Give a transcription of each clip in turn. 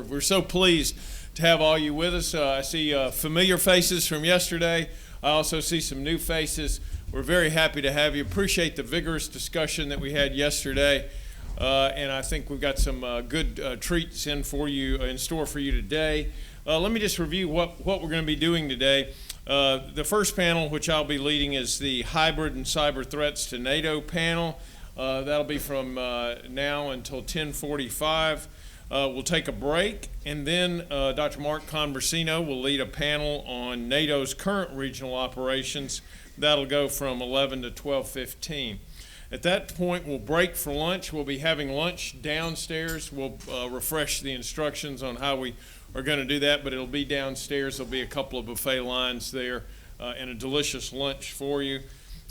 We're so pleased to have all you with us. I see familiar faces from yesterday. I also see some new faces. We're very happy to have you. Appreciate the vigorous discussion that we had yesterday. And I think we've got some good treats in store for you today. Let me just review what we're going to be doing today. The first panel, which I'll be leading, is the Hybrid and Cyber Threats to NATO panel. That'll be from now until 10:45. We'll take a break, and then Dr. Mark Conversino will lead a panel on NATO's current regional operations. That'll go from 11 to 12:15. At that point, we'll break for lunch. We'll be having lunch downstairs. We'll refresh the instructions on how we are going to do that, but it'll be downstairs. There'll be a couple of buffet lines there and a delicious lunch for you.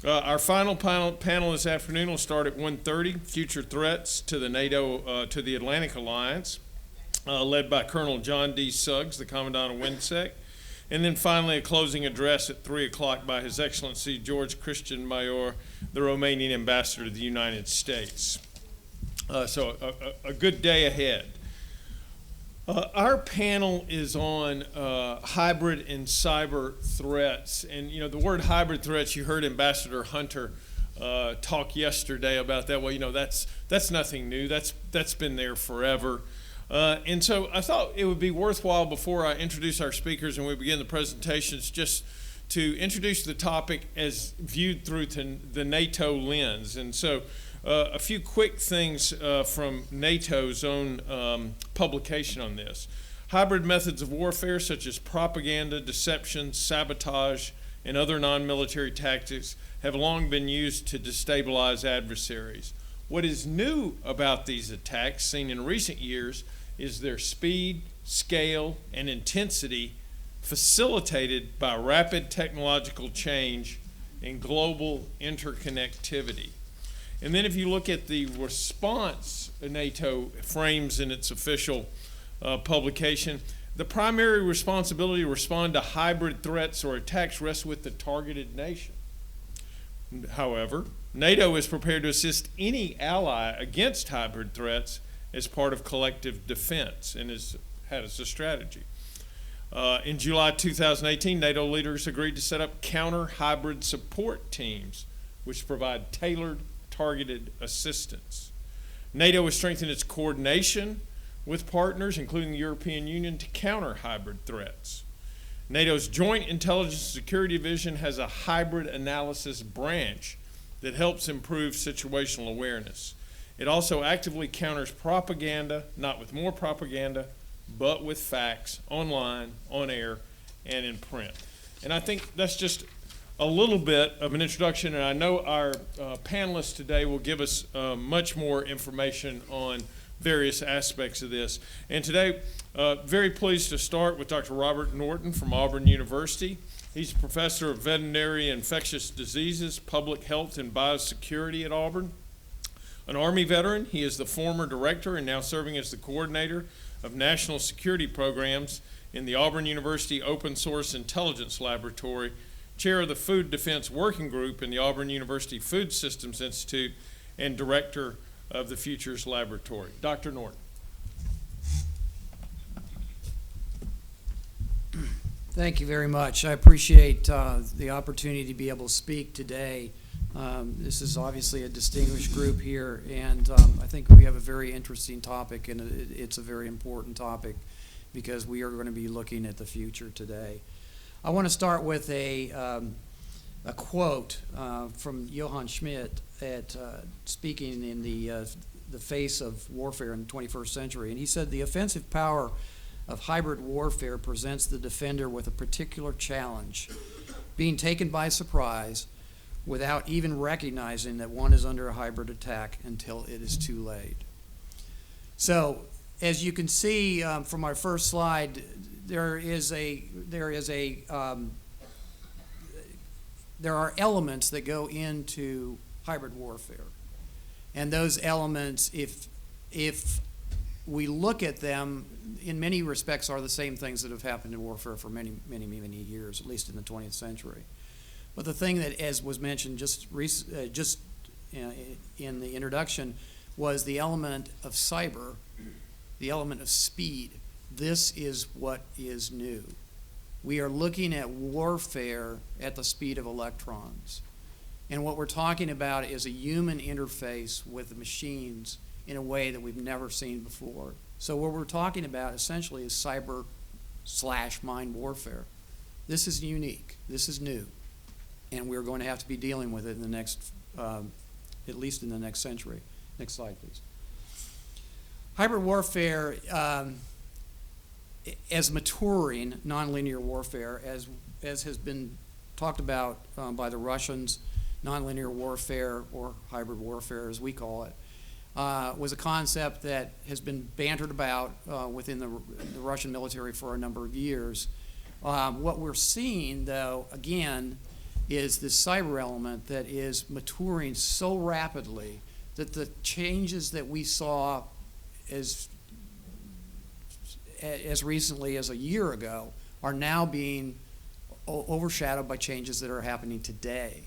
Our final panel this afternoon will start at 1:30, Future Threats to the NATO, to the Atlantic Alliance, led by Colonel John D. Suggs, the Commandant of WINSEC. And then finally a closing address at 3 o'clock by His Excellency George Christian Maior, the Romanian Ambassador to the United States. So a good day ahead. Our panel is on hybrid and cyber threats. And, you know, the word hybrid threats, you heard Ambassador Hunter talk yesterday about that. Well, you know, that's nothing new. That's been there forever. And so I thought it would be worthwhile, before I introduce our speakers and we begin the presentations, just to introduce the topic as viewed through the NATO lens. And so a few quick things from NATO's own publication on this. Hybrid methods of warfare such as propaganda, deception, sabotage, and other non-military tactics have long been used to destabilize adversaries. What is new about these attacks, seen in recent years, is their speed, scale, and intensity facilitated by rapid technological change and global interconnectivity. And then if you look at the response NATO frames in its official publication, the primary responsibility to respond to hybrid threats or attacks rests with the targeted nation. However, NATO is prepared to assist any ally against hybrid threats as part of collective defense and has a strategy. In July 2018, NATO leaders agreed to set up counter-hybrid support teams, which provide tailored, targeted assistance. NATO has strengthened its coordination with partners, including the European Union, to counter hybrid threats. NATO's Joint Intelligence and Security Division has a hybrid analysis branch that helps improve situational awareness. It also actively counters propaganda, not with more propaganda, but with facts, online, on air, and in print. And I think that's just a little bit of an introduction, and I know our panelists today will give us much more information on various aspects of this. And today, very pleased to start with Dr. Robert Norton from Auburn University. He's a professor of veterinary infectious diseases, public health, and biosecurity at Auburn. An Army veteran, he is the former director and now serving as the coordinator of national security programs in the Auburn University Open Source Intelligence Laboratory, chair of the Food Defense Working Group in the Auburn University Food Systems Institute, and director of the Futures Laboratory. Dr. Norton. Thank you very much. I appreciate the opportunity to be able to speak today. This is obviously a distinguished group here, and I think we have a very interesting topic, and it's a very important topic because we are going to be looking at the future today. I want to start with a quote from Johann Schmidt at speaking in the face of warfare in the 21st century, and he said, "The offensive power of hybrid warfare presents the defender with a particular challenge, being taken by surprise without even recognizing that one is under a hybrid attack until it is too late." So, as you can see from our first slide, there are elements that go into hybrid warfare, and those elements, if we look at them, in many respects are the same things that have happened in warfare for many years, at least in the 20th century. But the thing that, as was mentioned just in the introduction, was the element of cyber, the element of speed, this is what is new. We are looking at warfare at the speed of electrons. And what we're talking about is a human interface with the machines in a way that we've never seen before. So what we're talking about essentially is cyber/mind warfare. This is unique. This is new. And we're going to have to be dealing with it in the next, at least in the next century. Next slide, please. Hybrid warfare, as maturing nonlinear warfare, as has been talked about by the Russians, nonlinear warfare, or hybrid warfare as we call it, was a concept that has been bantered about within the Russian military for a number of years. What we're seeing, though, again, is this cyber element that is maturing so rapidly that the changes that we saw as recently as a year ago are now being overshadowed by changes that are happening today.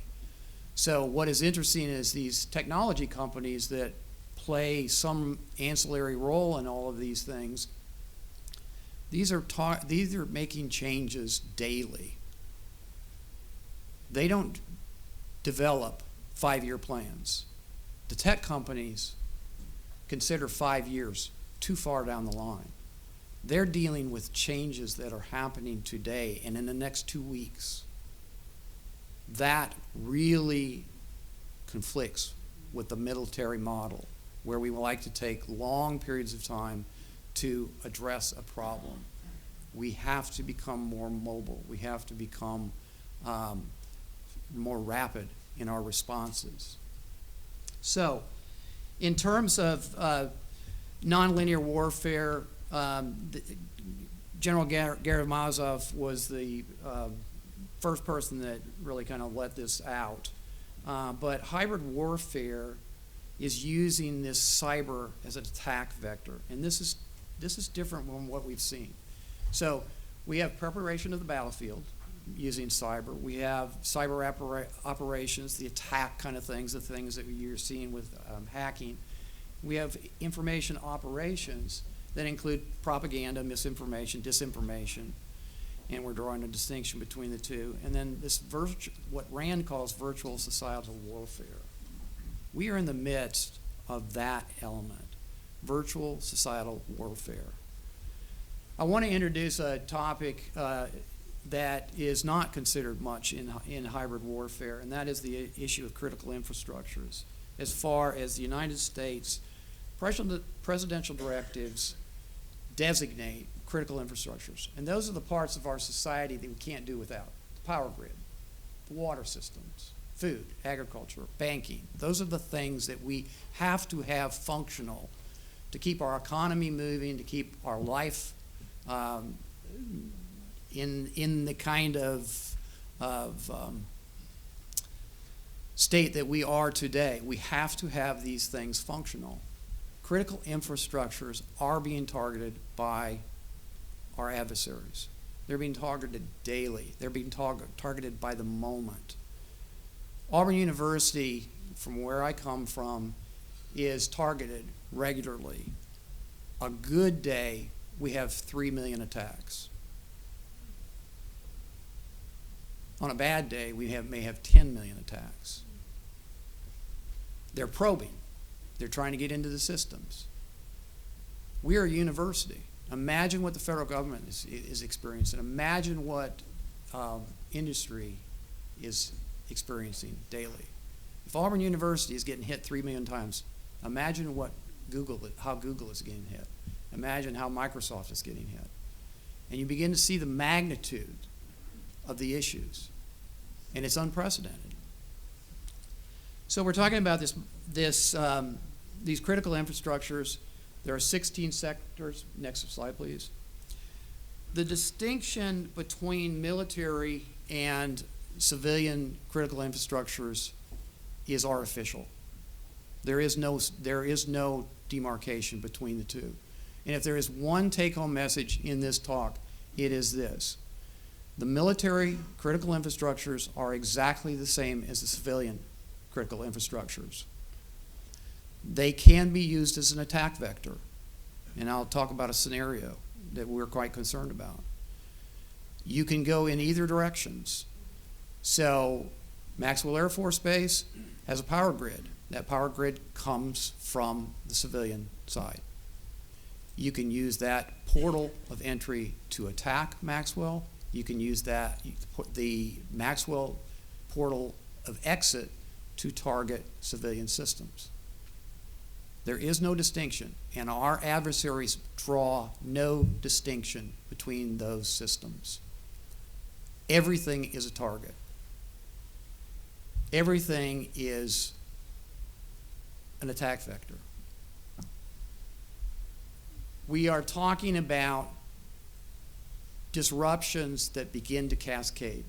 So what is interesting is these technology companies that play some ancillary role in all of these things, these are making changes daily. They don't develop 5-year plans. The tech companies consider 5 years too far down the line. They're dealing with changes that are happening today and in the next 2 weeks. That really conflicts with the military model, where we like to take long periods of time to address a problem. We have to become more mobile. We have to become more rapid in our responses. So, in terms of nonlinear warfare, General Gerasimov was the first person that really kind of let this out. But hybrid warfare is using this cyber as an attack vector, and this is different from what we've seen. So we have preparation of the battlefield using cyber. We have cyber operations, the attack kind of things, the things that you're seeing with hacking. We have information operations that include propaganda, misinformation, disinformation, and we're drawing a distinction between the two. And then this what Rand calls virtual societal warfare. We are in the midst of that element, virtual societal warfare. I want to introduce a topic that is not considered much in hybrid warfare, and that is the issue of critical infrastructures. As far as the United States, presidential directives designate critical infrastructures, and those are the parts of our society that we can't do without. The power grid, the water systems, food, agriculture, banking. Those are the things that we have to have functional to keep our economy moving, to keep our life in the kind of state that we are today. We have to have these things functional. Critical infrastructures are being targeted by our adversaries. They're being targeted daily. They're being targeted by the moment. Auburn University, from where I come from, is targeted regularly. A good day, we have 3 million attacks. On a bad day, we may have 10 million attacks. They're probing. They're trying to get into the systems. We are a university. Imagine what the federal government is experiencing. Imagine what industry is experiencing daily. If Auburn University is getting hit 3 million times, imagine how Google is getting hit. Imagine how Microsoft is getting hit. And you begin to see the magnitude of the issues. And it's unprecedented. So we're talking about these critical infrastructures. There are 16 sectors. Next slide, please. The distinction between military and civilian critical infrastructures is artificial. There is no demarcation between the two. And if there is one take-home message in this talk, it is this. The military critical infrastructures are exactly the same as the civilian critical infrastructures. They can be used as an attack vector, and I'll talk about a scenario that we're quite concerned about. You can go in either directions. So Maxwell Air Force Base has a power grid. That power grid comes from the civilian side. You can use that portal of entry to attack Maxwell. You can use the Maxwell portal of exit to target civilian systems. There is no distinction, and our adversaries draw no distinction between those systems. Everything is a target. Everything is an attack vector. We are talking about disruptions that begin to cascade.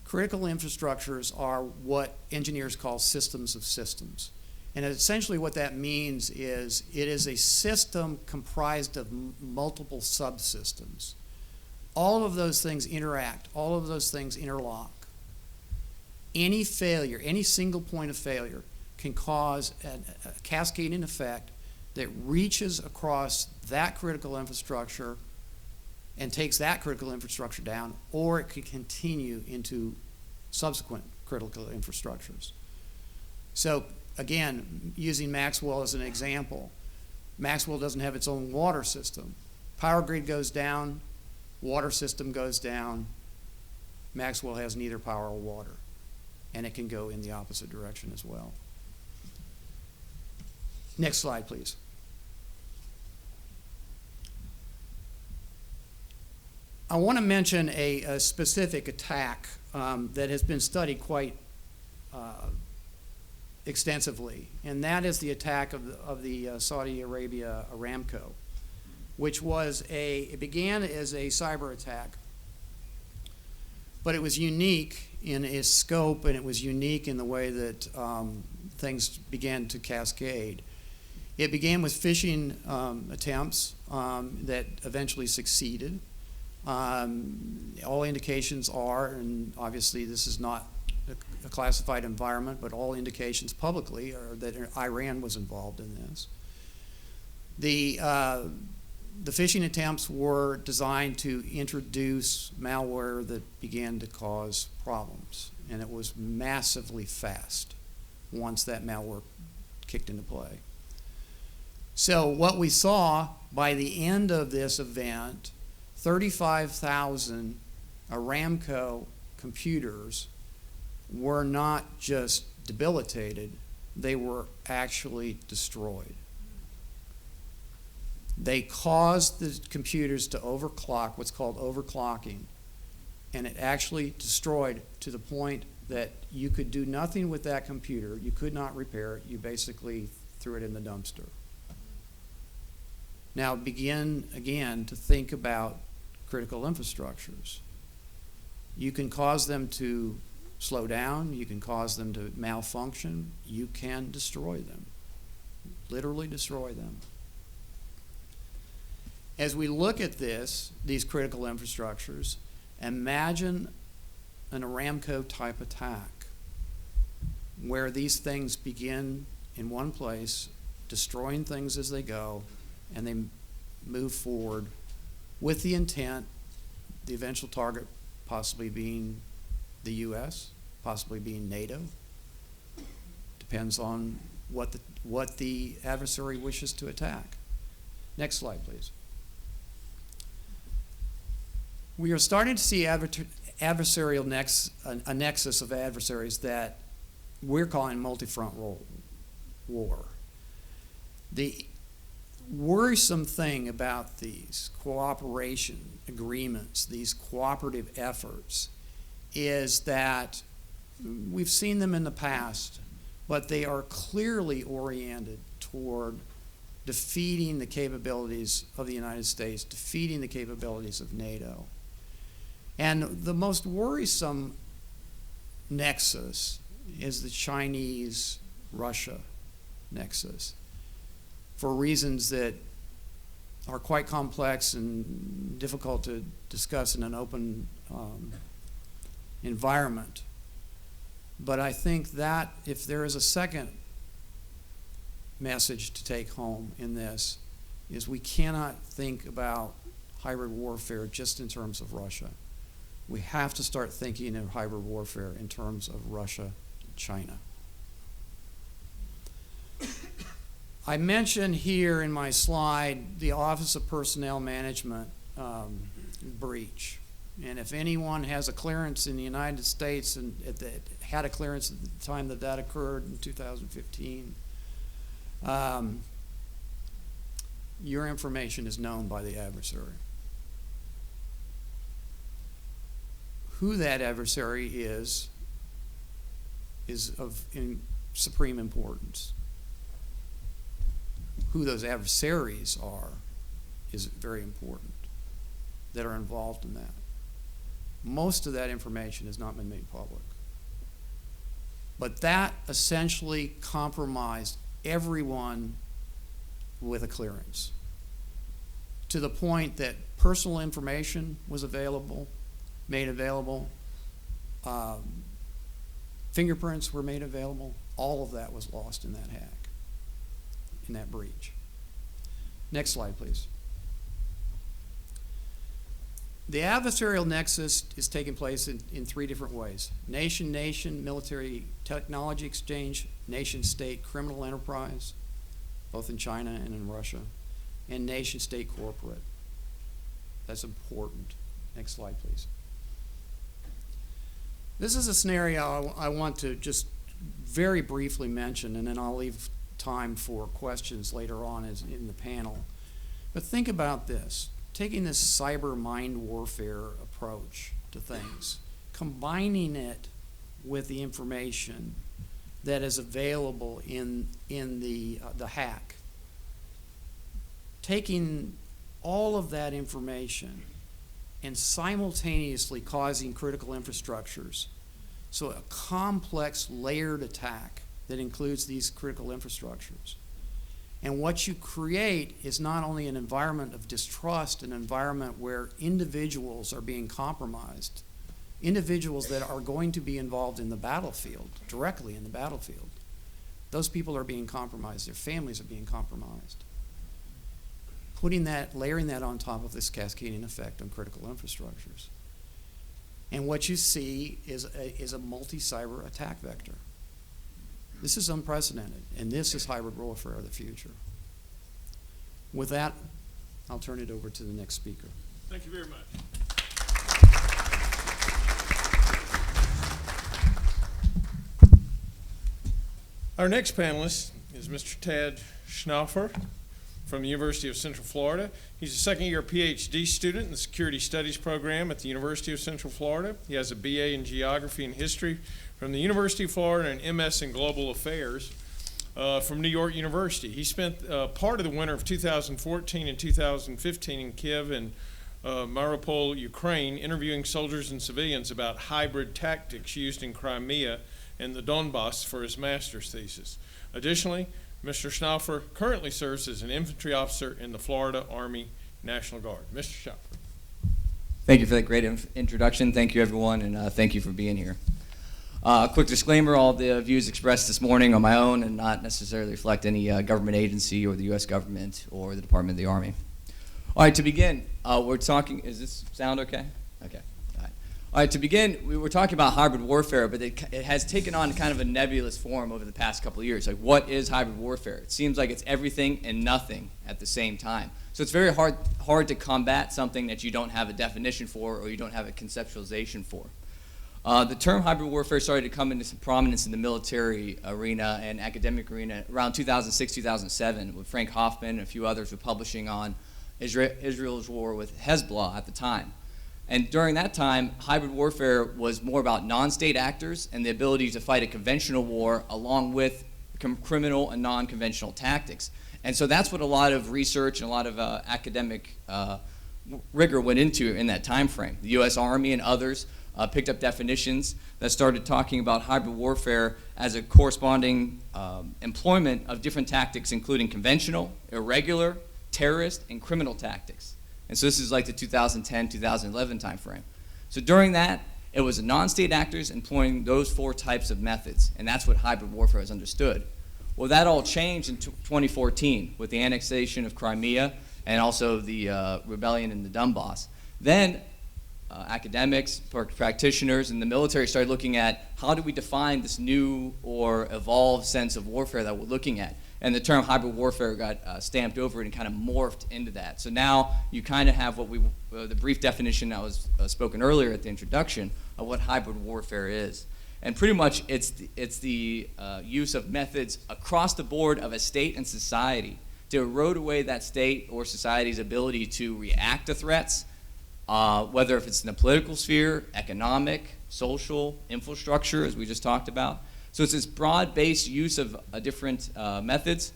Critical infrastructures are what engineers call systems of systems. And essentially what that means is it is a system comprised of multiple subsystems. All of those things interact. All of those things interlock. Any failure, any single point of failure can cause a cascading effect that reaches across that critical infrastructure and takes that critical infrastructure down, or it could continue into subsequent critical infrastructures. So again, using Maxwell as an example, Maxwell doesn't have its own water system. Power grid goes down, water system goes down. Maxwell has neither power or water, and it can go in the opposite direction as well. Next slide, please. I want to mention a specific attack that has been studied quite extensively, and that is the attack of the Saudi Arabia Aramco, which was it began as a cyber attack, but it was unique in its scope, and it was unique in the way that things began to cascade. It began with phishing attempts that eventually succeeded. All indications are, and obviously this is not a classified environment, but all indications publicly are that Iran was involved in this. The phishing attempts were designed to introduce malware that began to cause problems, and it was massively fast once that malware kicked into play. So what we saw by the end of this event, 35,000 Aramco computers were not just debilitated, they were actually destroyed. They caused the computers to overclock, what's called overclocking, and it actually destroyed to the point that you could do nothing with that computer. You could not repair it. You basically threw it in the dumpster. Now begin again to think about critical infrastructures. You can cause them to slow down. You can cause them to malfunction. You can destroy them, literally destroy them. As we look at these critical infrastructures, imagine an Aramco type attack where these things begin in one place, destroying things as they go, and they move forward with the intent, the eventual target possibly being the U.S., possibly being NATO. Depends on what the adversary wishes to attack. Next slide, please. We are starting to see adversarial a nexus of adversaries that we're calling multi-front war. The worrisome thing about these cooperation agreements, these cooperative efforts, is that we've seen them in the past, but they are clearly oriented toward defeating the capabilities of the United States, defeating the capabilities of NATO. And the most worrisome nexus is the Chinese-Russia nexus, for reasons that are quite complex and difficult to discuss in an open environment. But I think that if there is a second message to take home in this, is we cannot think about hybrid warfare just in terms of Russia. We have to start thinking of hybrid warfare in terms of Russia, China. I mentioned here in my slide the Office of Personnel Management breach. And if anyone has a clearance in the United States and had a clearance at the time that that occurred in 2015, your information is known by the adversary. Who that adversary is of supreme importance. Who those adversaries are is very important that are involved in that. Most of that information has not been made public. But that essentially compromised everyone with a clearance to the point that personal information was made available, fingerprints were made available. All of that was lost in that hack, in that breach. Next slide, please. The adversarial nexus is taking place in three different ways. Nation-nation military technology exchange, nation-state criminal enterprise, both in China and in Russia, and nation-state corporate. That's important. Next slide, please. This is a scenario I want to just very briefly mention, and then I'll leave time for questions later on in the panel. But think about this. Taking this cyber mind warfare approach to things, combining it with the information that is available in the hack, taking all of that information and simultaneously causing critical infrastructures. So a complex layered attack that includes these critical infrastructures. And what you create is not only an environment of distrust, an environment where individuals are being compromised, individuals that are going to be involved in the battlefield, directly in the battlefield. Those people are being compromised, their families are being compromised. Layering that on top of this cascading effect on critical infrastructures. And what you see is a multi-cyber attack vector. This is unprecedented, and this is hybrid warfare of the future. With that, I'll turn it over to the next speaker. Thank you very much. Our next panelist is Mr. Ted Schnaufer from the University of Central Florida. He's a second-year PhD student in the Security Studies program at the University of Central Florida. He has a BA in Geography and History from the University of Florida and MS in Global Affairs from New York University. He spent part of the winter of 2014 and 2015 in Kiev and Mariupol, Ukraine, interviewing soldiers and civilians about hybrid tactics used in Crimea and the Donbass for his master's thesis. Additionally, Mr. Schnaufer currently serves as an infantry officer in the Florida Army National Guard. Mr. Schnaufer. Thank you for that great introduction. Thank you, everyone, and thank you for being here. Quick disclaimer, all the views expressed this morning are my own and not necessarily reflect any government agency or the U.S. government or the Department of the Army. All right, to begin, we're talking, is this sound okay? Okay. All right, to begin, we were talking about hybrid warfare, but it has taken on kind of a nebulous form over the past couple of years. Like, what is hybrid warfare? It seems like it's everything and nothing at the same time. So it's very hard to combat something that you don't have a definition for or you don't have a conceptualization for. The term hybrid warfare started to come into some prominence in the military arena and academic arena around 2006, 2007, with Frank Hoffman and a few others were publishing on Israel's war with Hezbollah at the time. And during that time, hybrid warfare was more about non-state actors and the ability to fight a conventional war along with criminal and non-conventional tactics. And so that's what a lot of research and a lot of academic rigor went into in that time frame. The U.S. Army and others picked up definitions that started talking about hybrid warfare as a corresponding employment of different tactics, including conventional, irregular, terrorist, and criminal tactics. And so this is like the 2010, 2011 timeframe. So during that, it was non-state actors employing those four types of methods, and that's what hybrid warfare is understood. Well, that all changed in 2014 with the annexation of Crimea and also the rebellion in the Donbass. Then academics, practitioners, and the military started looking at how do we define this new or evolved sense of warfare that we're looking at. And the term hybrid warfare got stamped over it and kind of morphed into that. So now you kind of have what the brief definition that was spoken earlier at the introduction of what hybrid warfare is. And pretty much it's the use of methods across the board of a state and society to erode away that state or society's ability to react to threats, whether if it's in the political sphere, economic, social, infrastructure, as we just talked about. So it's this broad-based use of different methods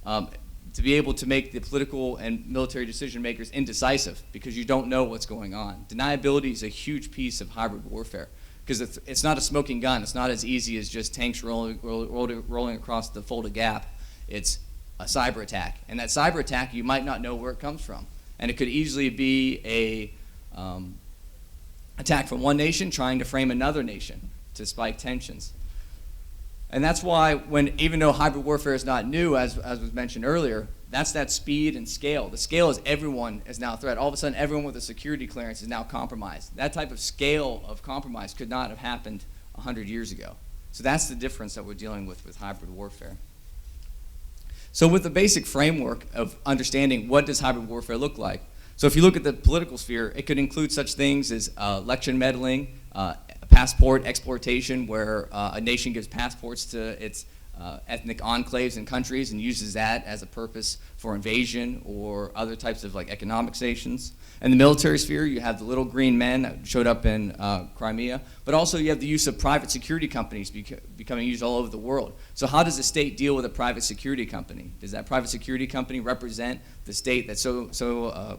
to be able to make the political and military decision makers indecisive because you don't know what's going on. Deniability is a huge piece of hybrid warfare because it's not a smoking gun. It's not as easy as just tanks rolling across the Fulda Gap. It's a cyber attack. And that cyber attack, you might not know where it comes from. And it could easily be a attack from one nation trying to frame another nation to spike tensions. And that's why even though hybrid warfare is not new, as was mentioned earlier, that's that speed and scale. The scale is everyone is now a threat. All of a sudden, everyone with a security clearance is now compromised. That type of scale of compromise could not have happened 100 years ago. So that's the difference that we're dealing with hybrid warfare. So with the basic framework of understanding what does hybrid warfare look like, so if you look at the political sphere, it could include such things as election meddling, passport exportation, where a nation gives passports to its ethnic enclaves and countries and uses that as a purpose for invasion or other types of like economic sanctions. In the military sphere, you have the little green men that showed up in Crimea, but also you have the use of private security companies becoming used all over the world. So how does the state deal with a private security company? Does that private security company represent the state that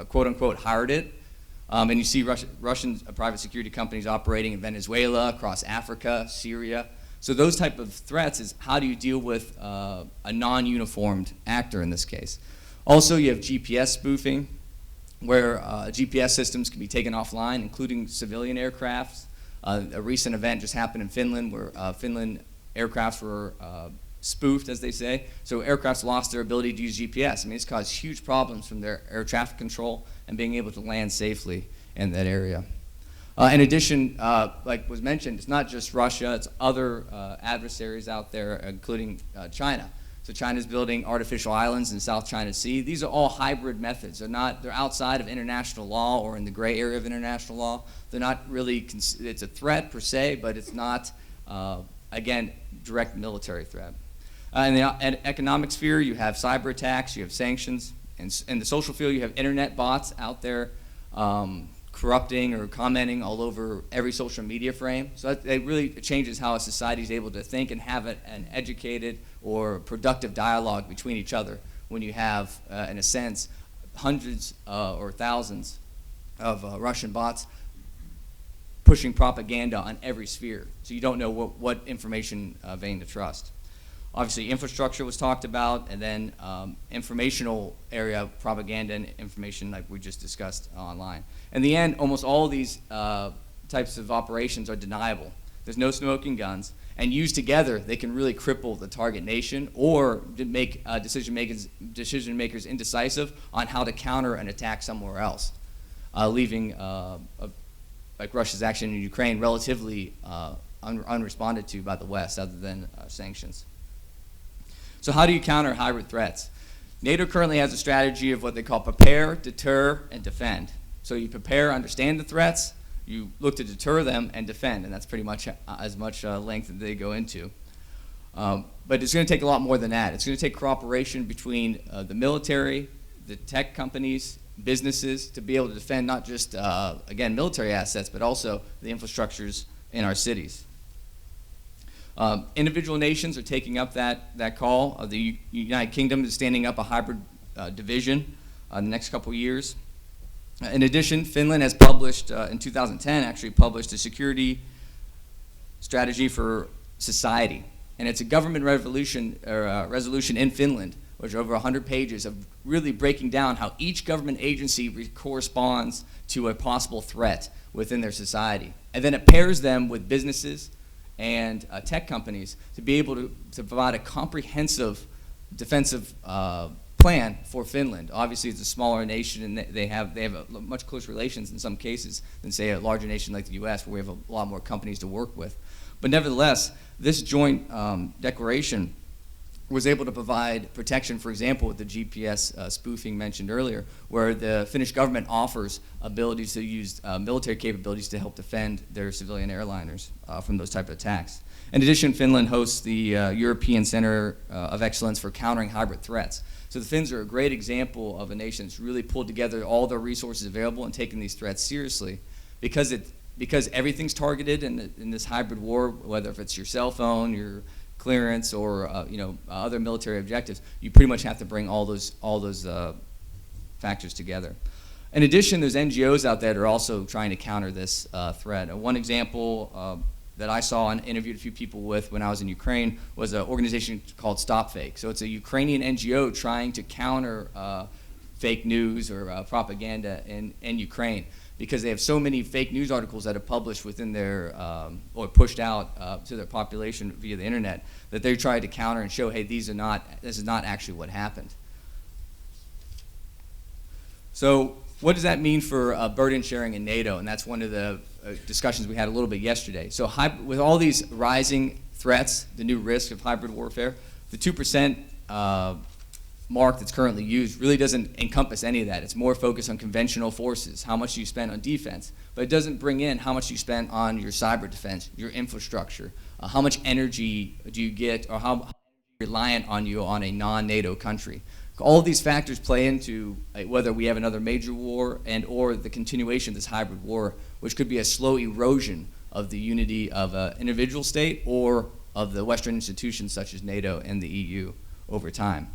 quote-unquote hired it? And you see Russian private security companies operating in Venezuela, across Africa, Syria. So those type of threats is how do you deal with a non-uniformed actor in this case. Also, you have GPS spoofing, where GPS systems can be taken offline, including civilian aircrafts. A recent event just happened in Finland where Finland aircrafts were spoofed, as they say. So aircrafts lost their ability to use GPS. I mean, it's caused huge problems from their air traffic control and being able to land safely in that area. In addition, like was mentioned, it's not just Russia, it's other adversaries out there, including China. So China's building artificial islands in the South China Sea. These are all hybrid methods. They're outside of international law or in the gray area of international law. They're not really, it's a threat per se, but it's not, again, direct military threat. In the economic sphere, you have cyber attacks, you have sanctions. In the social field, you have internet bots out there corrupting or commenting all over every social media frame. So it really changes how a society is able to think and have an educated or productive dialogue between each other when you have, in a sense, hundreds or thousands of Russian bots pushing propaganda on every sphere. So you don't know what information vein to trust. Obviously, infrastructure was talked about, and then informational area, propaganda and information like we just discussed online. In the end, almost all of these types of operations are deniable. There's no smoking guns, and used together, they can really cripple the target nation or make decision makers indecisive on how to counter an attack somewhere else, leaving like Russia's action in Ukraine relatively unresponded to by the West, other than sanctions. So how do you counter hybrid threats? NATO currently has a strategy of what they call prepare, deter, and defend. So you prepare, understand the threats, you look to deter them, and defend, and that's pretty much as much length that they go into. But it's going to take a lot more than that. It's going to take cooperation between the military, the tech companies, businesses, to be able to defend not just, again, military assets, but also the infrastructures in our cities. Individual nations are taking up that call. The United Kingdom is standing up a hybrid division in the next couple years. In addition, Finland has published, in 2010, actually published a security strategy for society. And it's a government resolution in Finland, which are over 100 pages of really breaking down how each government agency corresponds to a possible threat within their society. And then it pairs them with businesses and tech companies to be able to provide a comprehensive defensive plan for Finland. Obviously, it's a smaller nation, and they have a much closer relations in some cases than, say, a larger nation like the U.S., where we have a lot more companies to work with. But nevertheless, this joint declaration was able to provide protection, for example, with the GPS spoofing mentioned earlier, where the Finnish government offers abilities to use military capabilities to help defend their civilian airliners from those type of attacks. In addition, Finland hosts the European Center of Excellence for Countering Hybrid Threats. So the Finns are a great example of a nation that's really pulled together all their resources available and taken these threats seriously, because everything's targeted in this hybrid war, whether if it's your cell phone, your clearance, or other military objectives. You pretty much have to bring all those factors together. In addition, there's NGOs out there that are also trying to counter this threat. One example that I saw and interviewed a few people with when I was in Ukraine was an organization called Stop Fake. So it's a Ukrainian NGO trying to counter fake news or propaganda in Ukraine, because they have so many fake news articles that are published within their, or pushed out to their population via the internet, that they try to counter and show, hey, this is not actually what happened. So what does that mean for burden sharing in NATO? And that's one of the discussions we had a little bit yesterday. So with all these rising threats, the new risk of hybrid warfare, the 2% mark that's currently used really doesn't encompass any of that. It's more focused on conventional forces, how much you spend on defense, but it doesn't bring in how much you spend on your cyber defense, your infrastructure, how much energy do you get, or how reliant on you on a non-NATO country. All of these factors play into whether we have another major war and or the continuation of this hybrid war, which could be a slow erosion of the unity of an individual state or of the Western institutions such as NATO and the EU over time.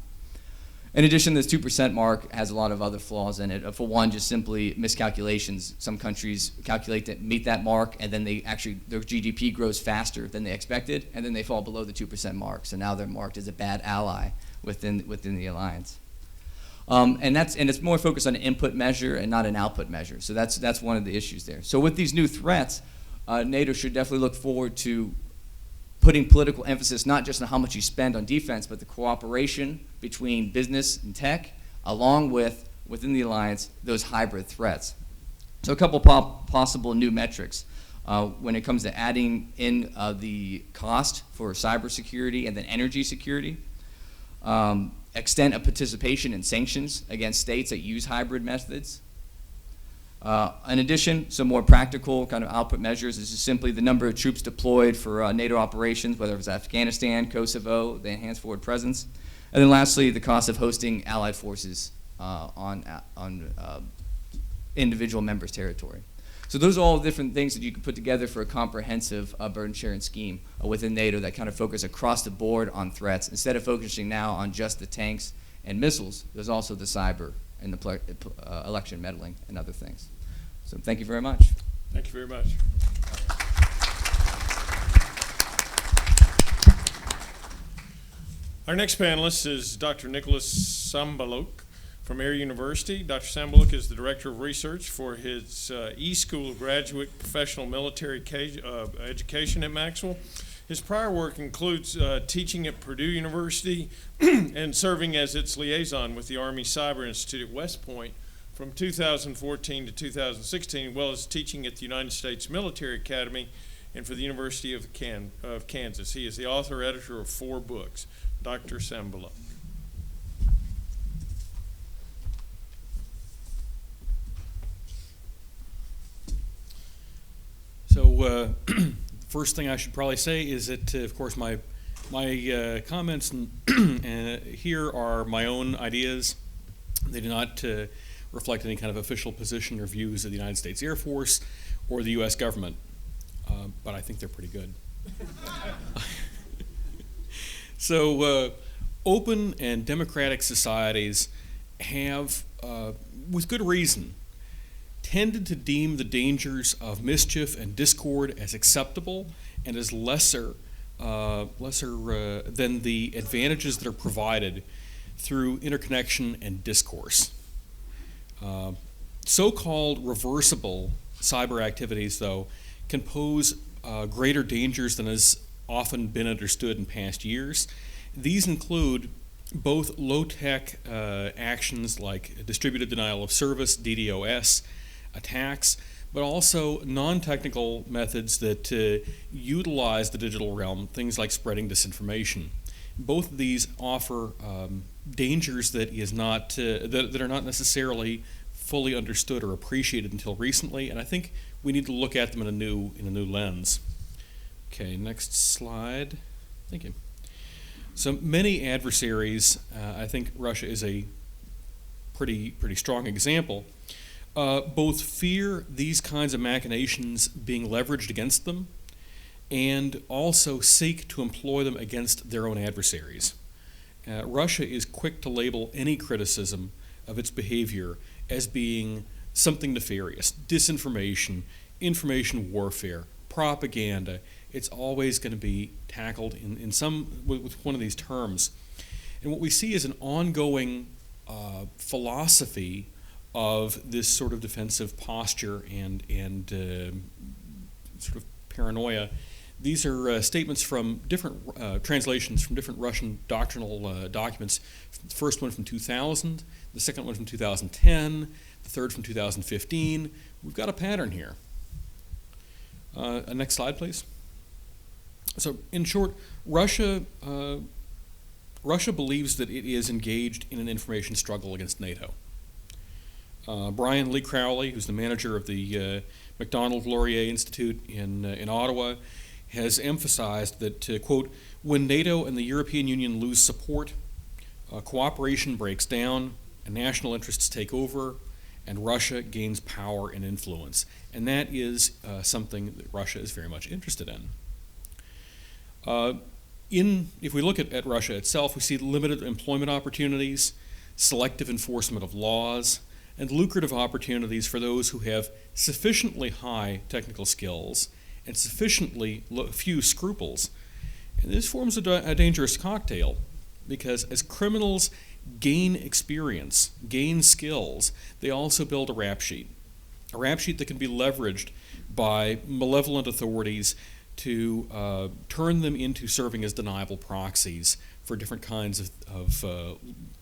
In addition, this 2% mark has a lot of other flaws in it. For one, just simply miscalculations. Some countries calculate that meet that mark, and then their GDP grows faster than they expected, and then they fall below the 2% mark. So now they're marked as a bad ally within the alliance. And it's more focused on an input measure and not an output measure. So that's one of the issues there. So with these new threats, NATO should definitely look forward to putting political emphasis not just on how much you spend on defense, but the cooperation between business and tech, along with, within the alliance, those hybrid threats. So a couple possible new metrics when it comes to adding in the cost for cybersecurity and then energy security, extent of participation in sanctions against states that use hybrid methods. In addition, some more practical kind of output measures is just simply the number of troops deployed for NATO operations, whether it's Afghanistan, Kosovo, the enhanced forward presence. And then lastly, the cost of hosting allied forces on individual members' territory. So those are all different things that you can put together for a comprehensive burden sharing scheme within NATO that kind of focus across the board on threats. Instead of focusing now on just the tanks and missiles, there's also the cyber and the election meddling and other things. So thank you very much. Thank you very much. Our next panelist is Dr. Nicholas Sambaluk from Air University. Dr. Sambaluk is the Director of Research for his E-School of Graduate Professional Military Education at Maxwell. His prior work includes teaching at Purdue University and serving as its liaison with the Army Cyber Institute at West Point from 2014 to 2016, as well as teaching at the United States Military Academy and for the University of Kansas. He is the author-editor of 4 books. Dr. Sambaluk. So first thing I should probably say is that, of course, my comments here are my own ideas. They do not reflect any kind of official position or views of the United States Air Force or the U.S. government, but I think they're pretty good. So open and democratic societies have, with good reason, tended to deem the dangers of mischief and discord as acceptable and as lesser than the advantages that are provided through interconnection and discourse. So-called reversible cyber activities, though, can pose greater dangers than has often been understood in past years. These include both low-tech actions like distributed denial of service, DDoS, attacks, but also non-technical methods that utilize the digital realm, things like spreading disinformation. Both of these offer dangers that are not necessarily fully understood or appreciated until recently, and I think we need to look at them in a new lens. Okay, next slide. Thank you. So many adversaries, I think Russia is a pretty strong example, both fear these kinds of machinations being leveraged against them and also seek to employ them against their own adversaries. Russia is quick to label any criticism of its behavior as being something nefarious, disinformation, information warfare, propaganda. It's always going to be tackled with one of these terms. And what we see is an ongoing philosophy of this sort of defensive posture and sort of paranoia. These are statements from different translations from different Russian doctrinal documents. The first one from 2000, the second one from 2010, the third from 2015. We've got a pattern here. Next slide, please. So, in short, Russia believes that it is engaged in an information struggle against NATO. Brian Lee Crowley, who's the manager of the Macdonald Laurier Institute in Ottawa, has emphasized that, quote, when NATO and the European Union lose support, cooperation breaks down, and national interests take over, and Russia gains power and influence. And that is something that Russia is very much interested in. If we look at Russia itself, we see limited employment opportunities, selective enforcement of laws, and lucrative opportunities for those who have sufficiently high technical skills and sufficiently few scruples. And this forms a dangerous cocktail because as criminals gain experience, gain skills, they also build a rap sheet that can be leveraged by malevolent authorities to turn them into serving as deniable proxies for different kinds of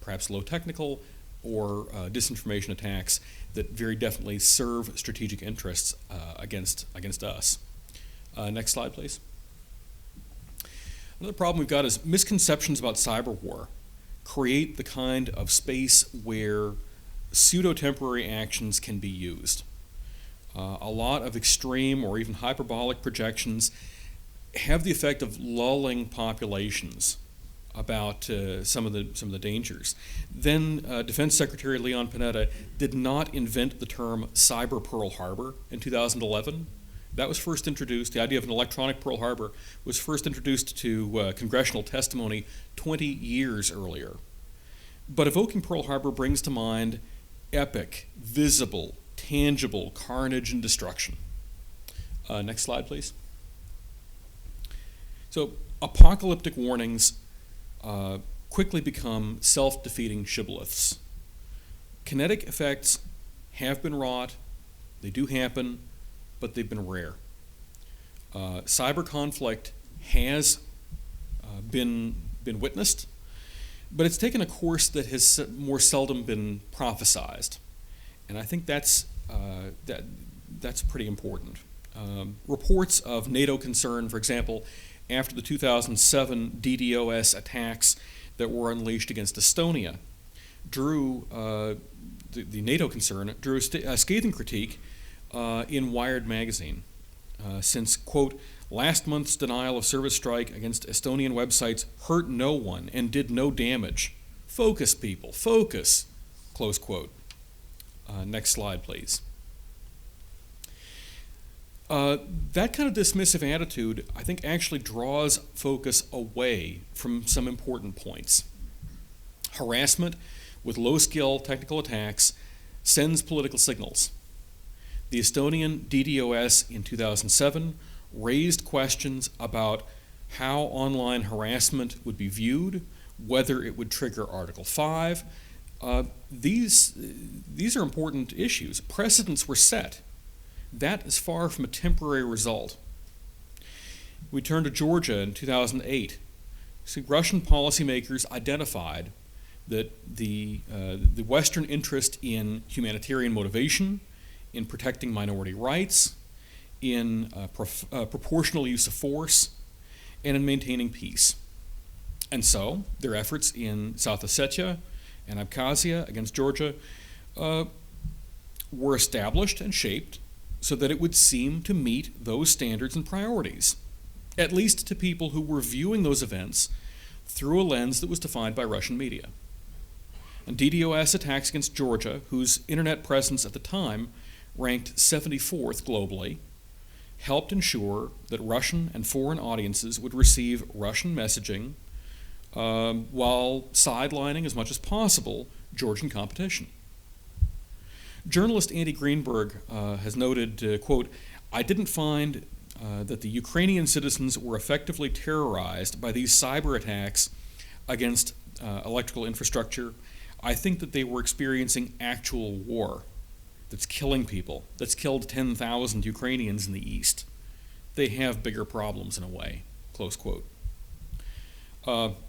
perhaps low technical or disinformation attacks that very definitely serve strategic interests against us. Next slide, please. Another problem we've got is misconceptions about cyber war create the kind of space where pseudo-temporary actions can be used. A lot of extreme or even hyperbolic projections have the effect of lulling populations about some of the dangers. Then Defense Secretary Leon Panetta did not invent the term cyber Pearl Harbor in 2011. That was first introduced, the idea of an electronic Pearl Harbor was first introduced to congressional testimony 20 years earlier. But evoking Pearl Harbor brings to mind epic, visible, tangible carnage and destruction. Next slide, please. So apocalyptic warnings quickly become self-defeating shibboleths. Kinetic effects have been wrought, they do happen, but they've been rare. Cyber conflict has been witnessed, but it's taken a course that has more seldom been prophesized, and I think that's pretty important. Reports of NATO concern, for example, after the 2007 DDoS attacks that were unleashed against Estonia, drew the NATO concern drew a scathing critique in Wired magazine, since, quote, last month's denial of service strike against Estonian websites hurt no one and did no damage. Focus, people, focus, close quote. Next slide, please. That kind of dismissive attitude, I think, actually draws focus away from some important points. Harassment with low-skill technical attacks sends political signals. The Estonian DDoS in 2007 raised questions about how online harassment would be viewed, whether it would trigger Article 5. These are important issues. Precedents were set. That is far from a temporary result. We turn to Georgia in 2008. See, Russian policymakers identified that the Western interest in humanitarian motivation, in protecting minority rights, in proportional use of force, and in maintaining peace. And so their efforts in South Ossetia and Abkhazia against Georgia were established and shaped so that it would seem to meet those standards and priorities, at least to people who were viewing those events through a lens that was defined by Russian media. And DDoS attacks against Georgia, whose internet presence at the time ranked 74th globally, helped ensure that Russian and foreign audiences would receive Russian messaging while sidelining as much as possible Georgian competition. Journalist Andy Greenberg has noted, quote, "I didn't find that the Ukrainian citizens were effectively terrorized by these cyber attacks against electrical infrastructure. I think that they were experiencing actual war that's killing people, that's killed 10,000 Ukrainians in the east. They have bigger problems in a way," close quote.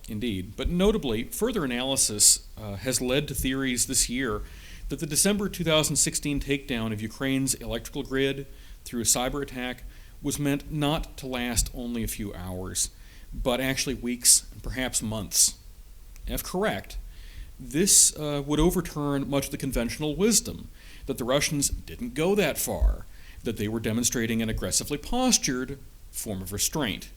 Indeed. But notably, further analysis has led to theories this year that the December 2016 takedown of Ukraine's electrical grid through a cyber attack was meant not to last only a few hours, but actually weeks and perhaps months. And if correct, this would overturn much of the conventional wisdom that the Russians didn't go that far, that they were demonstrating an aggressively postured form of restraint.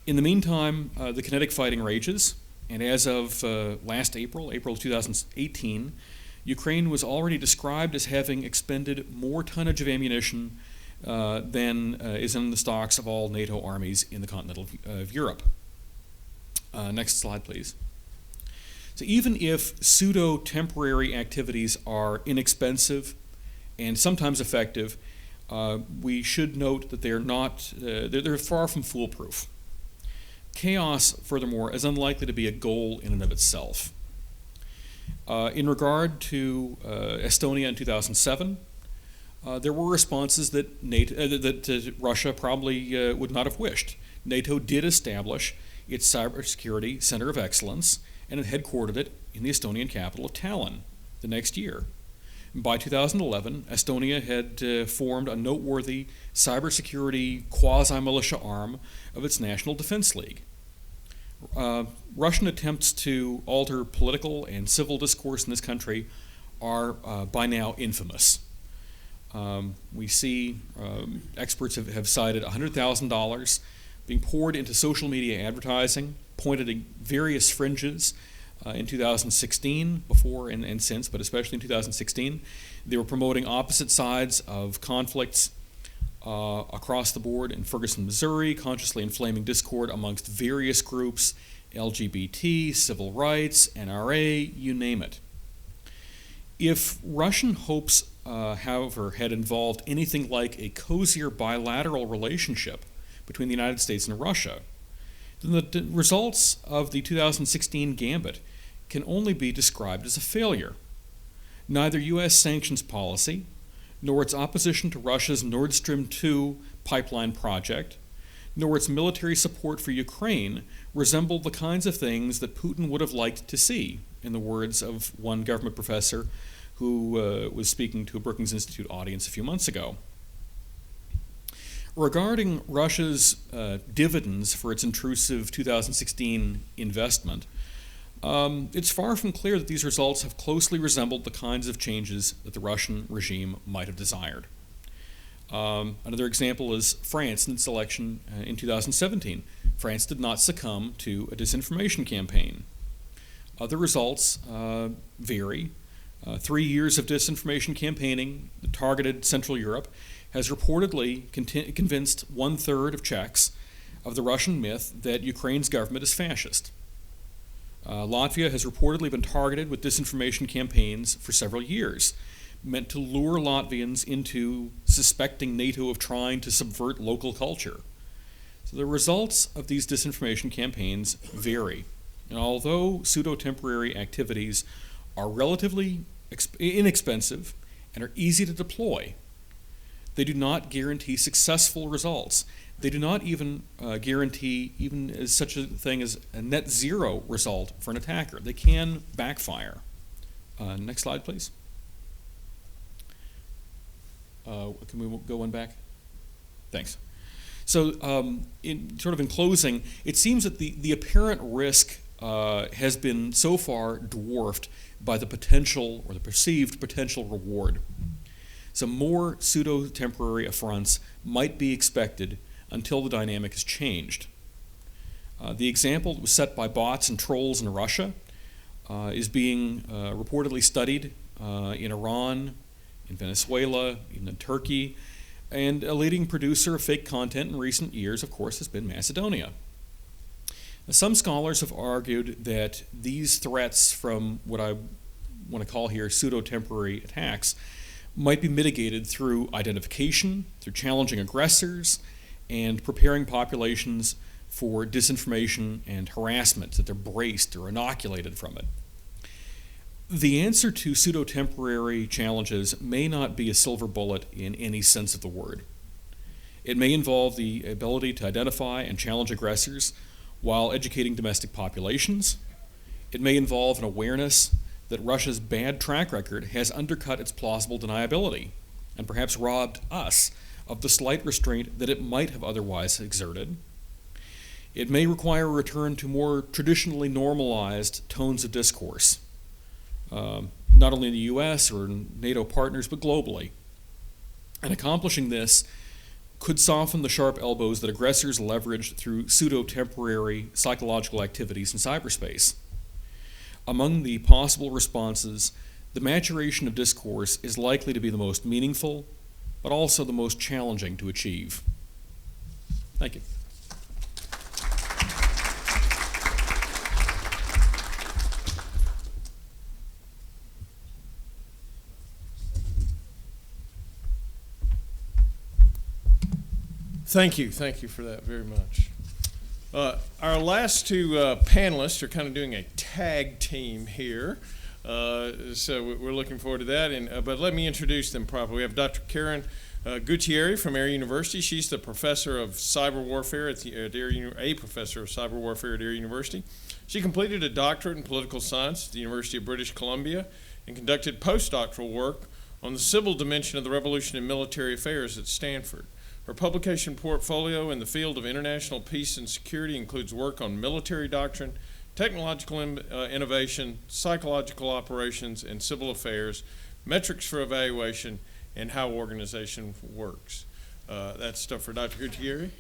In the meantime, the kinetic fighting rages, and as of last April 2018, Ukraine was already described as having expended more tonnage of ammunition than is in the stocks of all NATO armies in the continent of Europe. Next slide, please. So even if pseudo-temporary activities are inexpensive and sometimes effective, we should note that they're far from foolproof. Chaos, furthermore, is unlikely to be a goal in and of itself. In regard to Estonia in 2007, there were responses that Russia probably would not have wished. NATO did establish its cybersecurity center of excellence, and it headquartered it in the Estonian capital of Tallinn the next year. By 2011, Estonia had formed a noteworthy cybersecurity quasi-militia arm of its National Defense League. Russian attempts to alter political and civil discourse in this country are by now infamous. We see experts have cited $100,000 being poured into social media advertising, pointed at various fringes in 2016, before and since, but especially in 2016. They were promoting opposite sides of conflicts across the board in Ferguson, Missouri, consciously inflaming discord amongst various groups, LGBT, civil rights, NRA, you name it. If Russian hopes, however, had involved anything like a cozier bilateral relationship between the United States and Russia, then the results of the 2016 gambit can only be described as a failure. Neither U.S. sanctions policy, nor its opposition to Russia's Nord Stream 2 pipeline project, nor its military support for Ukraine resembled the kinds of things that Putin would have liked to see, in the words of one government professor who was speaking to a Brookings Institute audience a few months ago. Regarding Russia's dividends for its intrusive 2016 investment, it's far from clear that these results have closely resembled the kinds of changes that the Russian regime might have desired. Another example is France in its election in 2017. France did not succumb to a disinformation campaign. Other results vary. 3 years of disinformation campaigning that targeted Central Europe has reportedly convinced 1/3 of Czechs of the Russian myth that Ukraine's government is fascist. Latvia has reportedly been targeted with disinformation campaigns for several years, meant to lure Latvians into suspecting NATO of trying to subvert local culture. So the results of these disinformation campaigns vary. And although pseudo-temporary activities are relatively inexpensive and are easy to deploy, they do not guarantee successful results. They do not even guarantee even as such a thing as a net zero result for an attacker. They can backfire. Next slide, please. Can we go one back? Thanks. So in closing, it seems that the apparent risk has been so far dwarfed by the potential or the perceived potential reward. Some more pseudo-temporary affronts might be expected until the dynamic has changed. The example that was set by bots and trolls in Russia is being reportedly studied in Iran, in Venezuela, even in Turkey, and a leading producer of fake content in recent years, of course, has been Macedonia. Some scholars have argued that these threats from what I want to call here pseudo-temporary attacks might be mitigated through identification, through challenging aggressors, and preparing populations for disinformation and harassment, that they're braced or inoculated from it. The answer to pseudo-temporary challenges may not be a silver bullet in any sense of the word. It may involve the ability to identify and challenge aggressors while educating domestic populations. It may involve an awareness that Russia's bad track record has undercut its plausible deniability and perhaps robbed us of the slight restraint that it might have otherwise exerted. It may require a return to more traditionally normalized tones of discourse, not only in the US or in NATO partners, but globally. And accomplishing this could soften the sharp elbows that aggressors leverage through pseudo-temporary psychological activities in cyberspace. Among the possible responses, the maturation of discourse is likely to be the most meaningful, but also the most challenging to achieve. Thank you. Thank you for that very much. Our last two panelists are kind of doing a tag team here, so we're looking forward to that. But let me introduce them properly. We have Dr. Karen Gutierrez from Air University. She's the professor of cyber warfare at a professor of cyber warfare at Air University. She completed a doctorate in political science at the University of British Columbia and conducted postdoctoral work on the civil dimension of the revolution in military affairs at Stanford. Her publication portfolio in the field of international peace and security includes work on military doctrine, technological innovation, psychological operations, and civil affairs, metrics for evaluation, and how organization works. That's stuff for Dr. Gutierrez.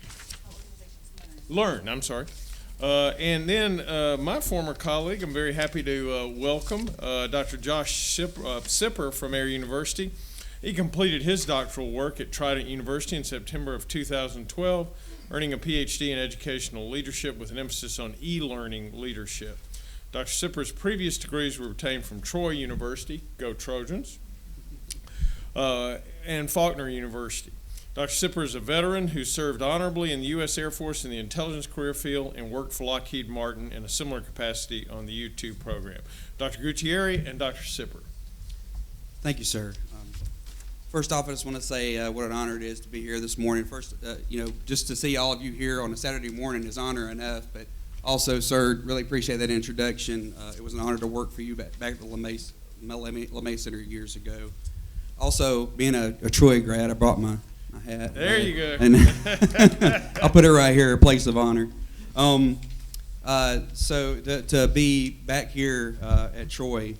And then my former colleague, I'm very happy to welcome Dr. Josh Sipper from Air University. He completed his doctoral work at Trident University in September of 2012, earning a PhD in educational leadership with an emphasis on e-learning leadership. Dr. Sipper's previous degrees were obtained from Troy University, go Trojans, and Faulkner University. Dr. Sipper is a veteran who served honorably in the U.S. Air Force in the intelligence career field and worked for Lockheed Martin in a similar capacity on the U-2 program. Dr. Gutierrez and Dr. Sipper. Thank you, sir. First off, I just want to say what an honor it is to be here this morning. First, just to see all of you here on a Saturday morning is honor enough, but also, sir, really appreciate that introduction. It was an honor to work for you back at the LeMay Center years ago. Also, being a Troy grad, I brought my hat. There you go. And I'll put it right here, a place of honor. So to be back here at Troy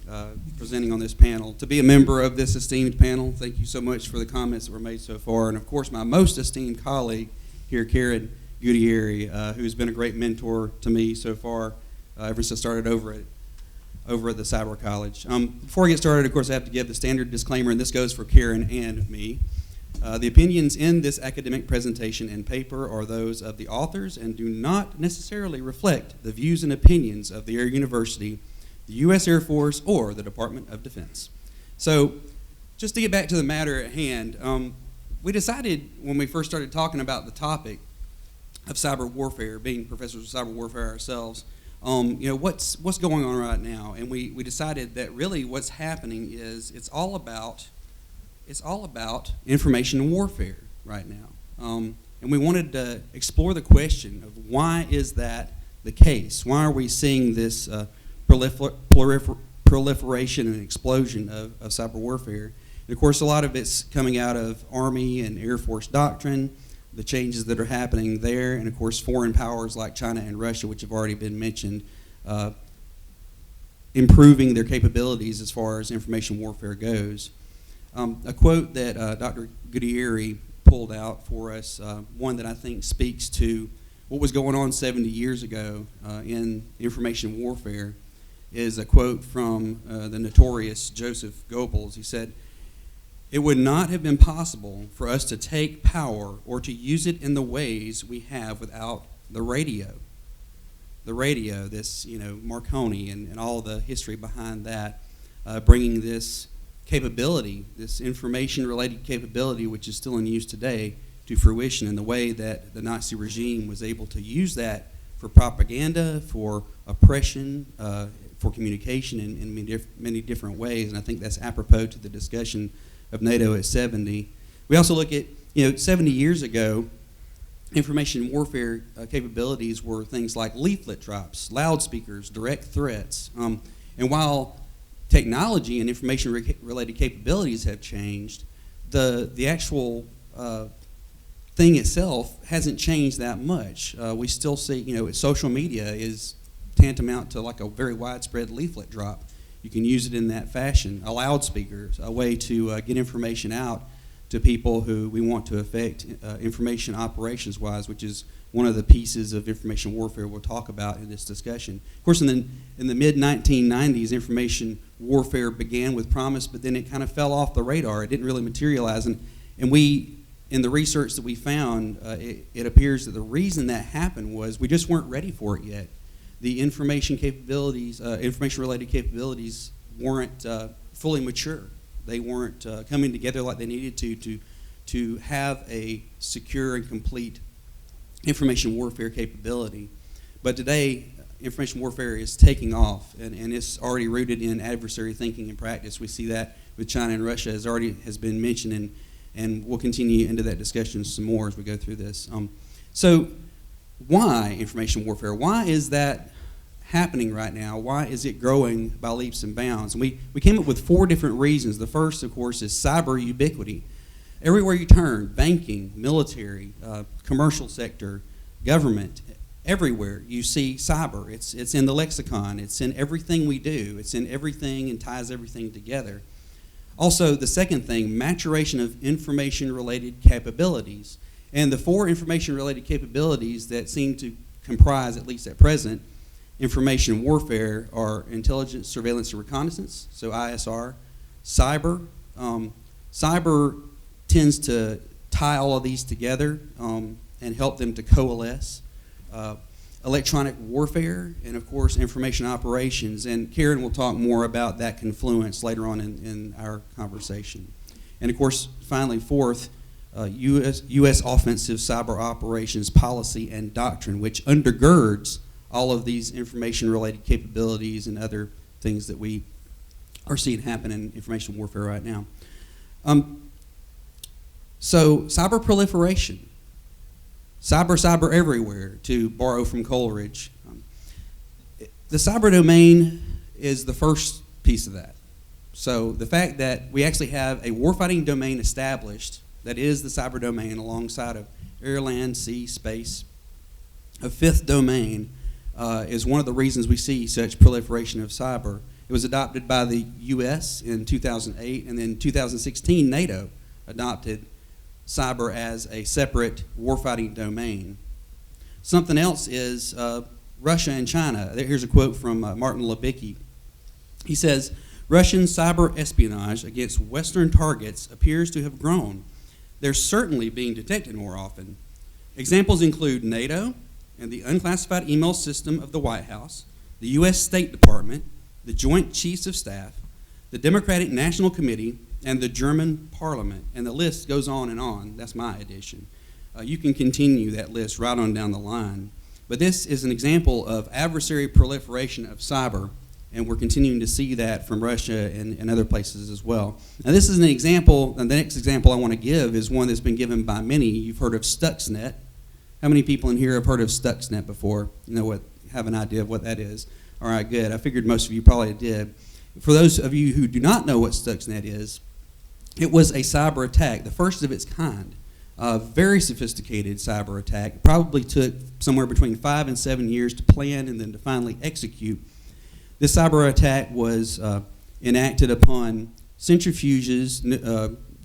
presenting on this panel, to be a member of this esteemed panel, thank you so much for the comments that were made so far. And of course, my most esteemed colleague here, Karen Gutierrez, who's been a great mentor to me so far ever since I started over at the Cyber College. Before I get started, of course, I have to give the standard disclaimer, and this goes for Karen and me. The opinions in this academic presentation and paper are those of the authors and do not necessarily reflect the views and opinions of the Air University, the U.S. Air Force, or the Department of Defense. So just to get back to the matter at hand, we decided when we first started talking about the topic of cyber warfare, being professors of cyber warfare ourselves, what's going on right now? And we decided that really what's happening is it's all about information warfare right now. And we wanted to explore the question of why is that the case? Why are we seeing this proliferation and explosion of cyber warfare? And of course, a lot of it's coming out of Army and Air Force doctrine, the changes that are happening there, and of course, foreign powers like China and Russia, which have already been mentioned, improving their capabilities as far as information warfare goes. A quote that Dr. Gutierrez pulled out for us, one that I think speaks to what was going on 70 years ago in information warfare, is a quote from the notorious Joseph Goebbels. He said, "It would not have been possible for us to take power or to use it in the ways we have without the radio." The radio, this, Marconi and all the history behind that, bringing this capability, this information-related capability, which is still in use today, to fruition in the way that the Nazi regime was able to use that for propaganda, for oppression, for communication in many different ways. And I think that's apropos to the discussion of NATO at 70. We also look at, 70 years ago, information warfare capabilities were things like leaflet drops, loudspeakers, direct threats. And while technology and information-related capabilities have changed, the actual thing itself hasn't changed that much. We still see, social media is tantamount to like a very widespread leaflet drop. You can use it in that fashion. A loudspeaker, a way to get information out to people who we want to affect information operations-wise, which is one of the pieces of information warfare we'll talk about in this discussion. Of course, in the mid-1990s, information warfare began with promise, but then it kind of fell off the radar. It didn't really materialize. And we, in the research that we found, it appears that the reason that happened was we just weren't ready for it yet. The information capabilities, information-related capabilities weren't fully mature. They weren't coming together like they needed to have a secure and complete information warfare capability. But today, information warfare is taking off, and it's already rooted in adversary thinking and practice. We see that with China and Russia has been mentioned, and we'll continue into that discussion some more as we go through this. So why information warfare? Why is that happening right now? Why is it growing by leaps and bounds? And we came up with 4 different reasons. The first, of course, is cyber ubiquity. Everywhere you turn, banking, military, commercial sector, government, everywhere you see cyber. It's in the lexicon. It's in everything we do. It's in everything and ties everything together. Also, the second thing, maturation of information-related capabilities. And the 4 information-related capabilities that seem to comprise, at least at present, information warfare are intelligence, surveillance, and reconnaissance, so ISR, cyber. Cyber tends to tie all of these together and help them to coalesce. Electronic warfare, and of course, information operations. And Karen will talk more about that confluence later on in our conversation. And of course, finally, fourth, U.S. offensive cyber operations policy and doctrine, which undergirds all of these information-related capabilities and other things that we are seeing happen in information warfare right now. So cyber proliferation, cyber everywhere, to borrow from Coleridge. The cyber domain is the first piece of that. So the fact that we actually have a warfighting domain established that is the cyber domain alongside of air, land, sea, space, a 5th domain is one of the reasons we see such proliferation of cyber. It was adopted by the U.S. in 2008, and then in 2016, NATO adopted cyber as a separate warfighting domain. Something else is Russia and China. Here's a quote from Martin Lebicki. He says, "Russian cyber espionage against Western targets appears to have grown. They're certainly being detected more often. Examples include NATO and the unclassified email system of the White House, the U.S. State Department, the Joint Chiefs of Staff, the Democratic National Committee, and the German Parliament." And the list goes on and on. That's my addition. You can continue that list right on down the line. But this is an example of adversary proliferation of cyber And we're continuing to see that from Russia and other places as well. Now, this is an example, and the next example I want to give is one that's been given by many. You've heard of Stuxnet. How many people in here have heard of Stuxnet before? You know what, have an idea of what that is? All right, good. I figured most of you probably did. For those of you who do not know what Stuxnet is, it was a cyber attack, the first of its kind. A very sophisticated cyber attack. It probably took somewhere between 5 and 7 years to plan and then to finally execute. This cyber attack was enacted upon centrifuges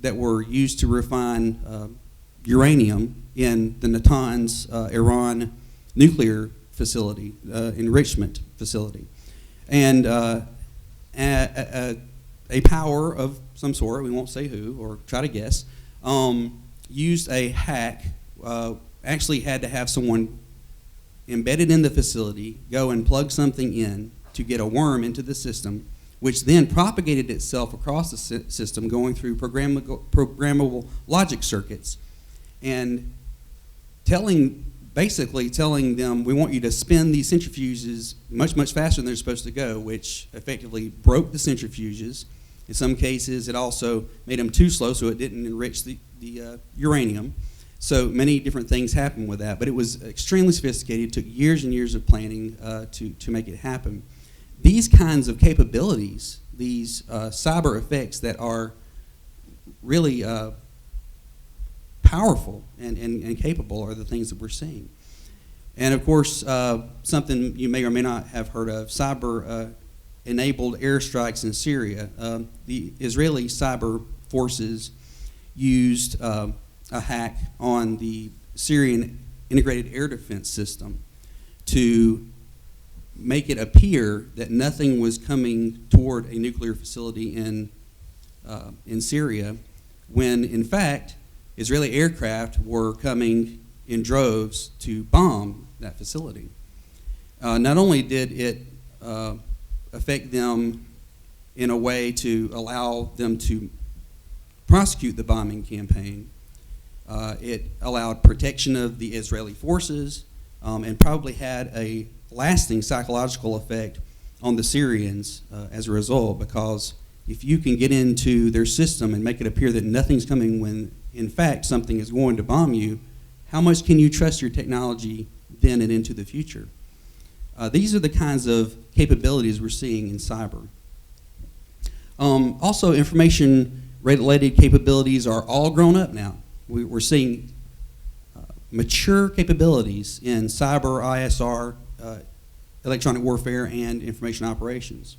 that were used to refine uranium in the Natanz, Iran nuclear facility, enrichment facility. And a power of some sort, we won't say who or try to guess, used a hack, actually had to have someone embedded in the facility go and plug something in to get a worm into the system, which then propagated itself across the system going through programmable logic circuits and basically telling them, we want you to spin these centrifuges much, much faster than they're supposed to go, which effectively broke the centrifuges. In some cases, it also made them too slow, so it didn't enrich the uranium. So many different things happened with that, but it was extremely sophisticated. It took years and years of planning to make it happen. These kinds of capabilities, these cyber effects that are really powerful and capable are the things that we're seeing. And of course, something you may or may not have heard of, cyber-enabled airstrikes in Syria. The Israeli cyber forces used a hack on the Syrian integrated air defense system to make it appear that nothing was coming toward a nuclear facility in Syria, when in fact Israeli aircraft were coming in droves to bomb that facility. Not only did it affect them in a way to allow them to prosecute the bombing campaign, it allowed protection of the Israeli forces and probably had a lasting psychological effect on the Syrians as a result, because if you can get into their system and make it appear that nothing's coming when in fact something is going to bomb you, how much can you trust your technology then and into the future? These are the kinds of capabilities we're seeing in cyber. Also, information-related capabilities are all grown up now. We're seeing mature capabilities in cyber, ISR, electronic warfare, and information operations.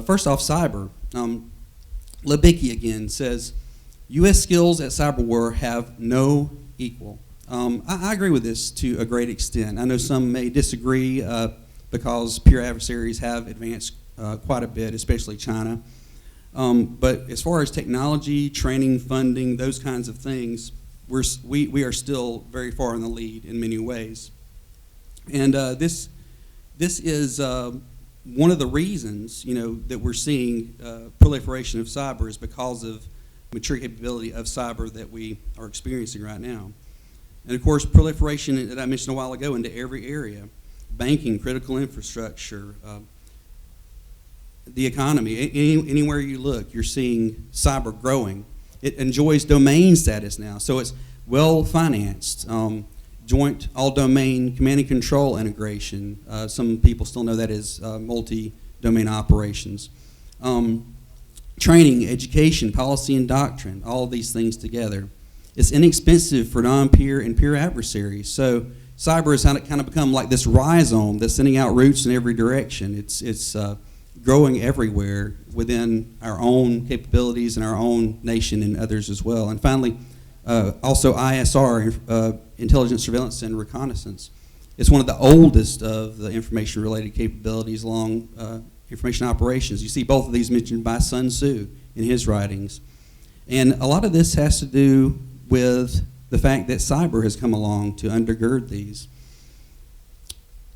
First off, cyber. Libicki again says, U.S. skills at cyber war have no equal. I agree with this to a great extent. I know some may disagree because peer adversaries have advanced quite a bit, especially China. But as far as technology, training, funding, those kinds of things, we are still very far in the lead in many ways. And this is one of the reasons, that we're seeing proliferation of cyber is because of mature capability of cyber that we are experiencing right now. And of course, proliferation that I mentioned a while ago into every area: banking, critical infrastructure, the economy. Anywhere you look, you're seeing cyber growing. It enjoys domain status now, so it's well-financed. Joint all-domain command and control integration. Some people still know that as multi-domain operations. Training, education, policy, and doctrine, all of these things together. It's inexpensive for non-peer and peer adversaries. So cyber has kind of become like this rhizome that's sending out roots in every direction. It's growing everywhere within our own capabilities and our own nation and others as well. And finally, also ISR, intelligence, surveillance, and reconnaissance. It's one of the oldest of the information-related capabilities along information operations. You see both of these mentioned by Sun Tzu in his writings. And a lot of this has to do with the fact that cyber has come along to undergird these.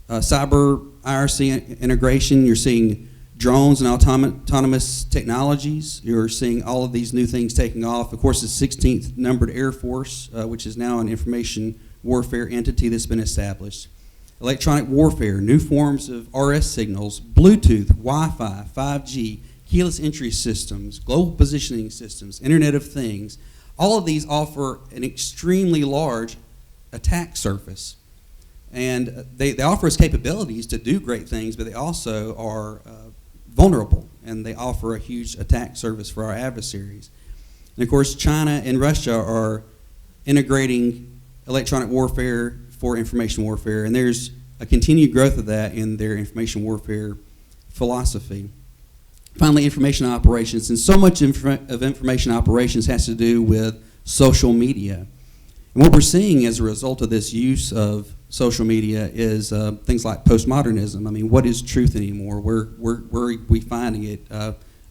Cyber IRC integration, you're seeing drones and autonomous technologies. You're seeing all of these new things taking off. Of course, the 16th Numbered Air Force, which is now an information warfare entity that's been established. electronic warfare, new forms of RS signals, Bluetooth, Wi-Fi, 5G, keyless entry systems, global positioning systems, Internet of Things. All of these offer an extremely large attack surface. And they offer us capabilities to do great things, but they also are vulnerable, and they offer a huge attack surface for our adversaries. And of course, China and Russia are integrating electronic warfare for information warfare, and there's a continued growth of that in their information warfare philosophy. Finally, information operations, and so much of information operations has to do with social media. And what we're seeing as a result of this use of social media is things like postmodernism. I mean, what is truth anymore? Where are we finding it?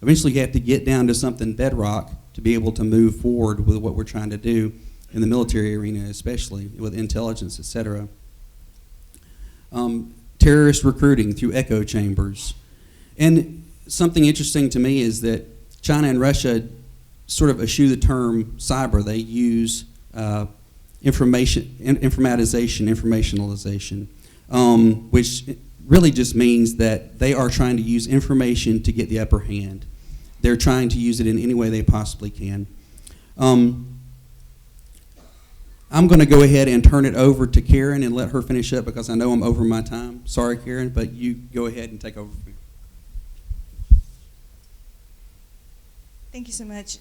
Eventually, you have to get down to something bedrock to be able to move forward with what we're trying to do in the military arena, especially with intelligence, etc. Terrorist recruiting through echo chambers. And something interesting to me is that China and Russia sort of eschew the term cyber. They use informationalization, which really just means that they are trying to use information to get the upper hand. They're trying to use it in any way they possibly can. I'm going to go ahead and turn it over to Karen and let her finish up because I know I'm over my time. Sorry, Karen, but you go ahead and take over. Thank you so much.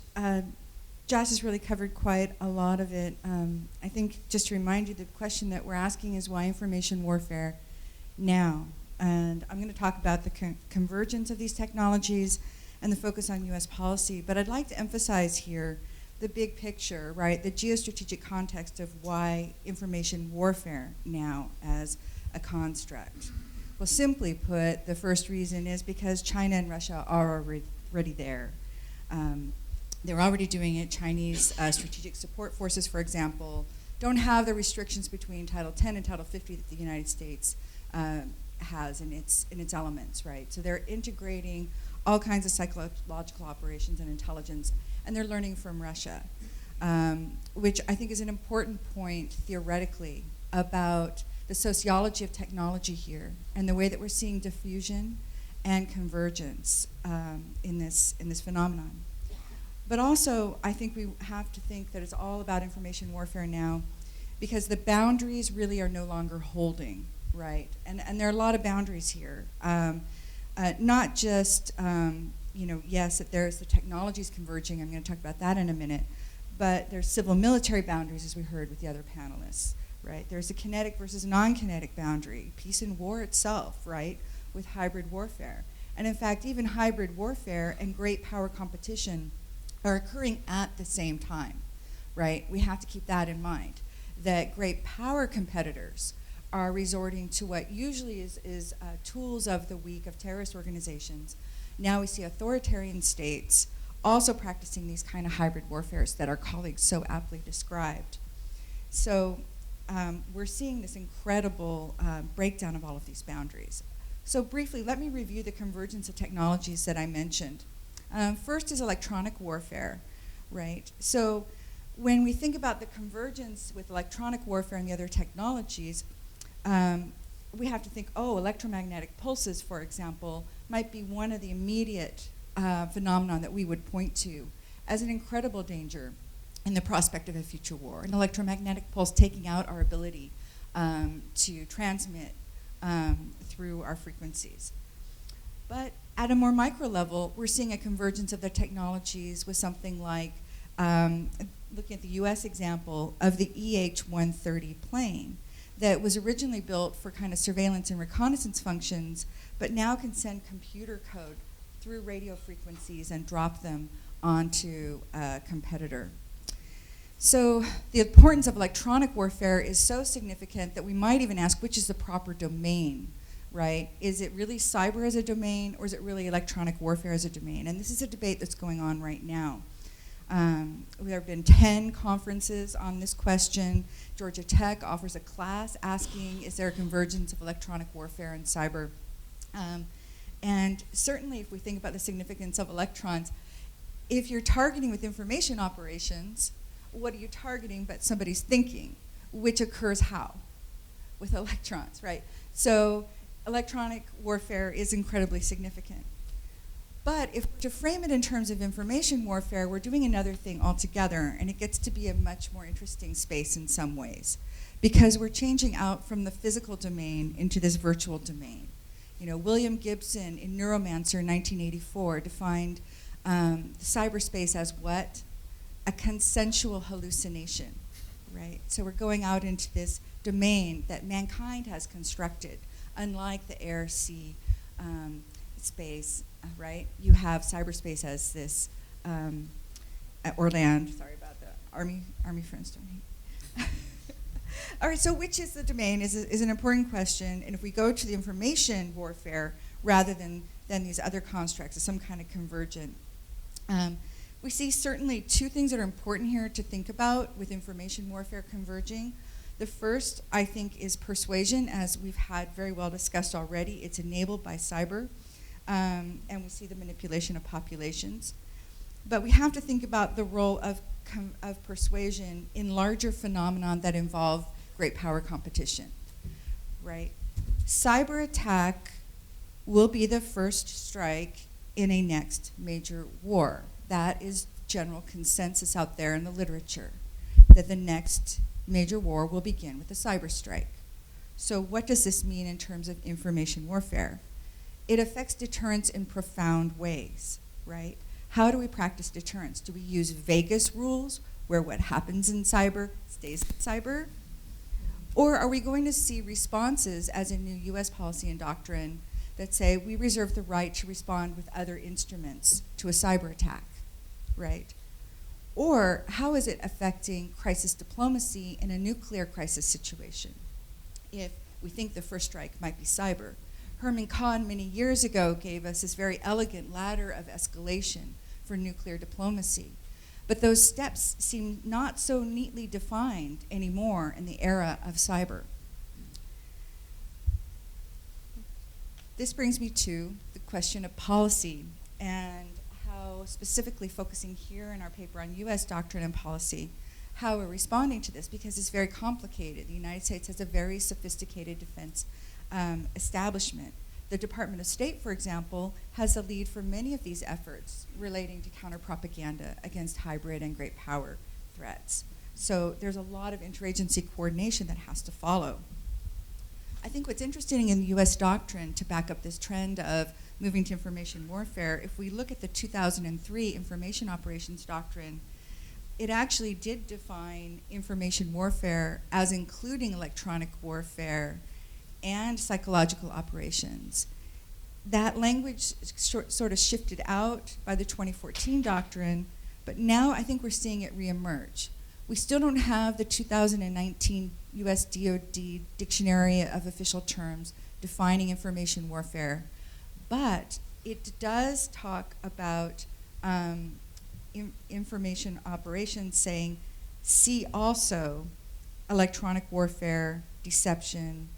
Josh has really covered quite a lot of it. I think just to remind you, the question that we're asking is why information warfare now? And I'm going to talk about the convergence of these technologies and the focus on U.S. policy. But I'd like to emphasize here the big picture, right? The geostrategic context of why information warfare now as a construct. Well, simply put, the first reason is because China and Russia are already there. They're already doing it. Chinese strategic support forces, for example, don't have the restrictions between Title 10 and Title 50 that the United States has in its elements, right? So they're integrating all kinds of psychological operations and intelligence, and they're learning from Russia, which I think is an important point theoretically about the sociology of technology here and the way that we're seeing diffusion and convergence in this phenomenon. But also, I think we have to think that it's all about information warfare now because the boundaries really are no longer holding, right? And there are a lot of boundaries here. Not just, yes, that there's the technologies converging. I'm going to talk about that in a minute. But there's civil-military boundaries, as we heard with the other panelists, right? There's a kinetic versus non-kinetic boundary, peace and war itself, right, with hybrid warfare. And in fact, even hybrid warfare and great power competition are occurring at the same time, right? We have to keep that in mind, that great power competitors are resorting to what usually is tools of the weak of terrorist organizations. Now we see authoritarian states also practicing these kind of hybrid warfares that our colleagues so aptly described. So we're seeing this incredible breakdown of all of these boundaries. So briefly, let me review the convergence of technologies that I mentioned. First is electronic warfare, right? So when we think about the convergence with electronic warfare and the other technologies, we have to think, electromagnetic pulses, for example, might be one of the immediate phenomenon that we would point to as an incredible danger in the prospect of a future war. An electromagnetic pulse taking out our ability to transmit through our frequencies. But at a more micro level, we're seeing a convergence of the technologies with something like, looking at the US example of the EH-130 plane that was originally built for kind of surveillance and reconnaissance functions, but now can send computer code through radio frequencies and drop them onto a competitor. So the importance of electronic warfare is so significant that we might even ask which is the proper domain, right? Is it really cyber as a domain, or is it really electronic warfare as a domain? And this is a debate that's going on right now. There have been 10 conferences on this question. Georgia Tech offers a class asking, is there a convergence of electronic warfare and cyber? And certainly if we think about the significance of electrons, if you're targeting with information operations, what are you targeting but somebody's thinking, which occurs how? With electrons, right? So electronic warfare is incredibly significant. But if to frame it in terms of information warfare, we're doing another thing altogether, and it gets to be a much more interesting space in some ways, because we're changing out from the physical domain into this virtual domain. You know, William Gibson in Neuromancer in 1984 defined cyberspace as what? A consensual hallucination, right? So we're going out into this domain that mankind has constructed, unlike the air, sea, space, right? You have cyberspace as this, or land, sorry about that, Army friends don't hate. All right, so which is the domain is an important question, and if we go to the information warfare rather than these other constructs, some kind of convergent, we see certainly two things that are important here to think about with information warfare converging. The first, I think, is persuasion, as we've had very well discussed already. It's enabled by cyber, and we see the manipulation of populations. But we have to think about the role of persuasion in larger phenomenon that involve great power competition, right? Cyber attack will be the first strike in a next major war. That is general consensus out there in the literature, that the next major war will begin with a cyber strike. So what does this mean in terms of information warfare? It affects deterrence in profound ways, right? How do we practice deterrence? Do we use Vegas rules, where what happens in cyber stays in cyber? Or are we going to see responses, as in new US policy and doctrine, that say we reserve the right to respond with other instruments to a cyber attack, right? Or how is it affecting crisis diplomacy in a nuclear crisis situation? If we think the first strike might be cyber. Herman Kahn many years ago gave us this very elegant ladder of escalation for nuclear diplomacy. But those steps seem not so neatly defined anymore in the era of cyber. This brings me to the question of policy and how, specifically focusing here in our paper on US doctrine and policy, how we're responding to this, because it's very complicated. The United States has a very sophisticated defense establishment. The Department of State, for example, has a lead for many of these efforts relating to counter-propaganda against hybrid and great power threats. So there's a lot of interagency coordination that has to follow. I think what's interesting in the US doctrine to back up this trend of moving to information warfare, if we look at the 2003 Information Operations Doctrine, it actually did define information warfare as including electronic warfare and psychological operations. That language sort of shifted out by the 2014 doctrine, but now I think we're seeing it reemerge. We still don't have the 2019 US DoD Dictionary of Official Terms defining information warfare, but it does talk about information operations, saying, see also electronic warfare, deception,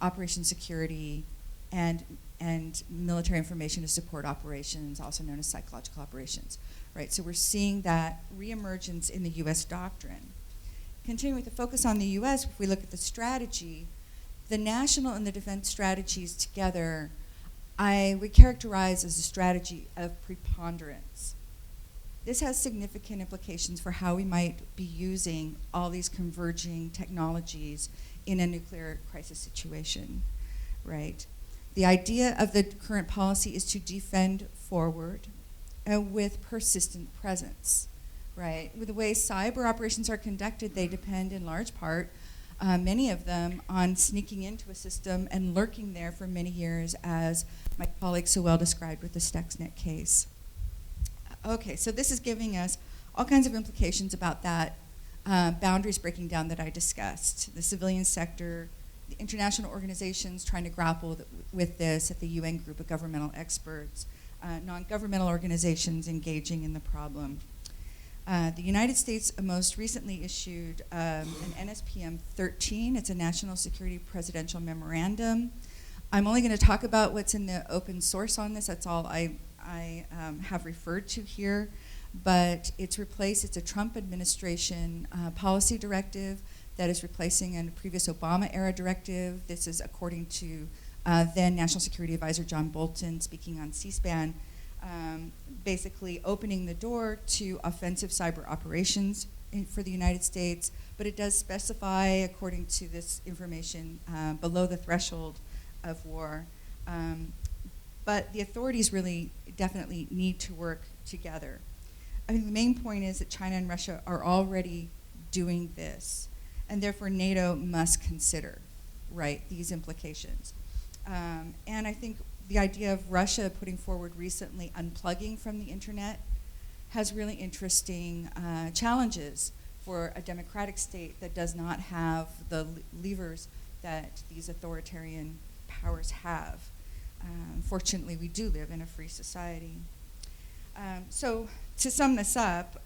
operation security, and military information to support operations, also known as psychological operations, right? So we're seeing that reemergence in the US doctrine. Continuing with the focus on the US, if we look at the strategy, the national and the defense strategies together, I would characterize as a strategy of preponderance. This has significant implications for how we might be using all these converging technologies in a nuclear crisis situation, right? The idea of the current policy is to defend forward with persistent presence, right? With the way cyber operations are conducted, they depend in large part, many of them, on sneaking into a system and lurking there for many years, as my colleague so well described with the Stuxnet case. Okay, so this is giving us all kinds of implications about that boundaries breaking down that I discussed. The civilian sector, the international organizations trying to grapple with this at the UN group of governmental experts, non-governmental organizations engaging in the problem. The United States most recently issued an NSPM 13. It's a National Security Presidential Memorandum. I'm only going to talk about what's in the open source on this. That's all I have referred to here. But it's a Trump administration policy directive that is replacing a previous Obama-era directive. This is according to then National Security Advisor John Bolton speaking on C-SPAN, basically opening the door to offensive cyber operations for the United States, but it does specify, according to this information, below the threshold of war. But the authorities really definitely need to work together. I think the main point is that China and Russia are already doing this, and therefore NATO must consider, right, these implications. And I think the idea of Russia putting forward recently unplugging from the internet has really interesting challenges for a democratic state that does not have the levers that these authoritarian powers have. Fortunately, we do live in a free society. So to sum this up,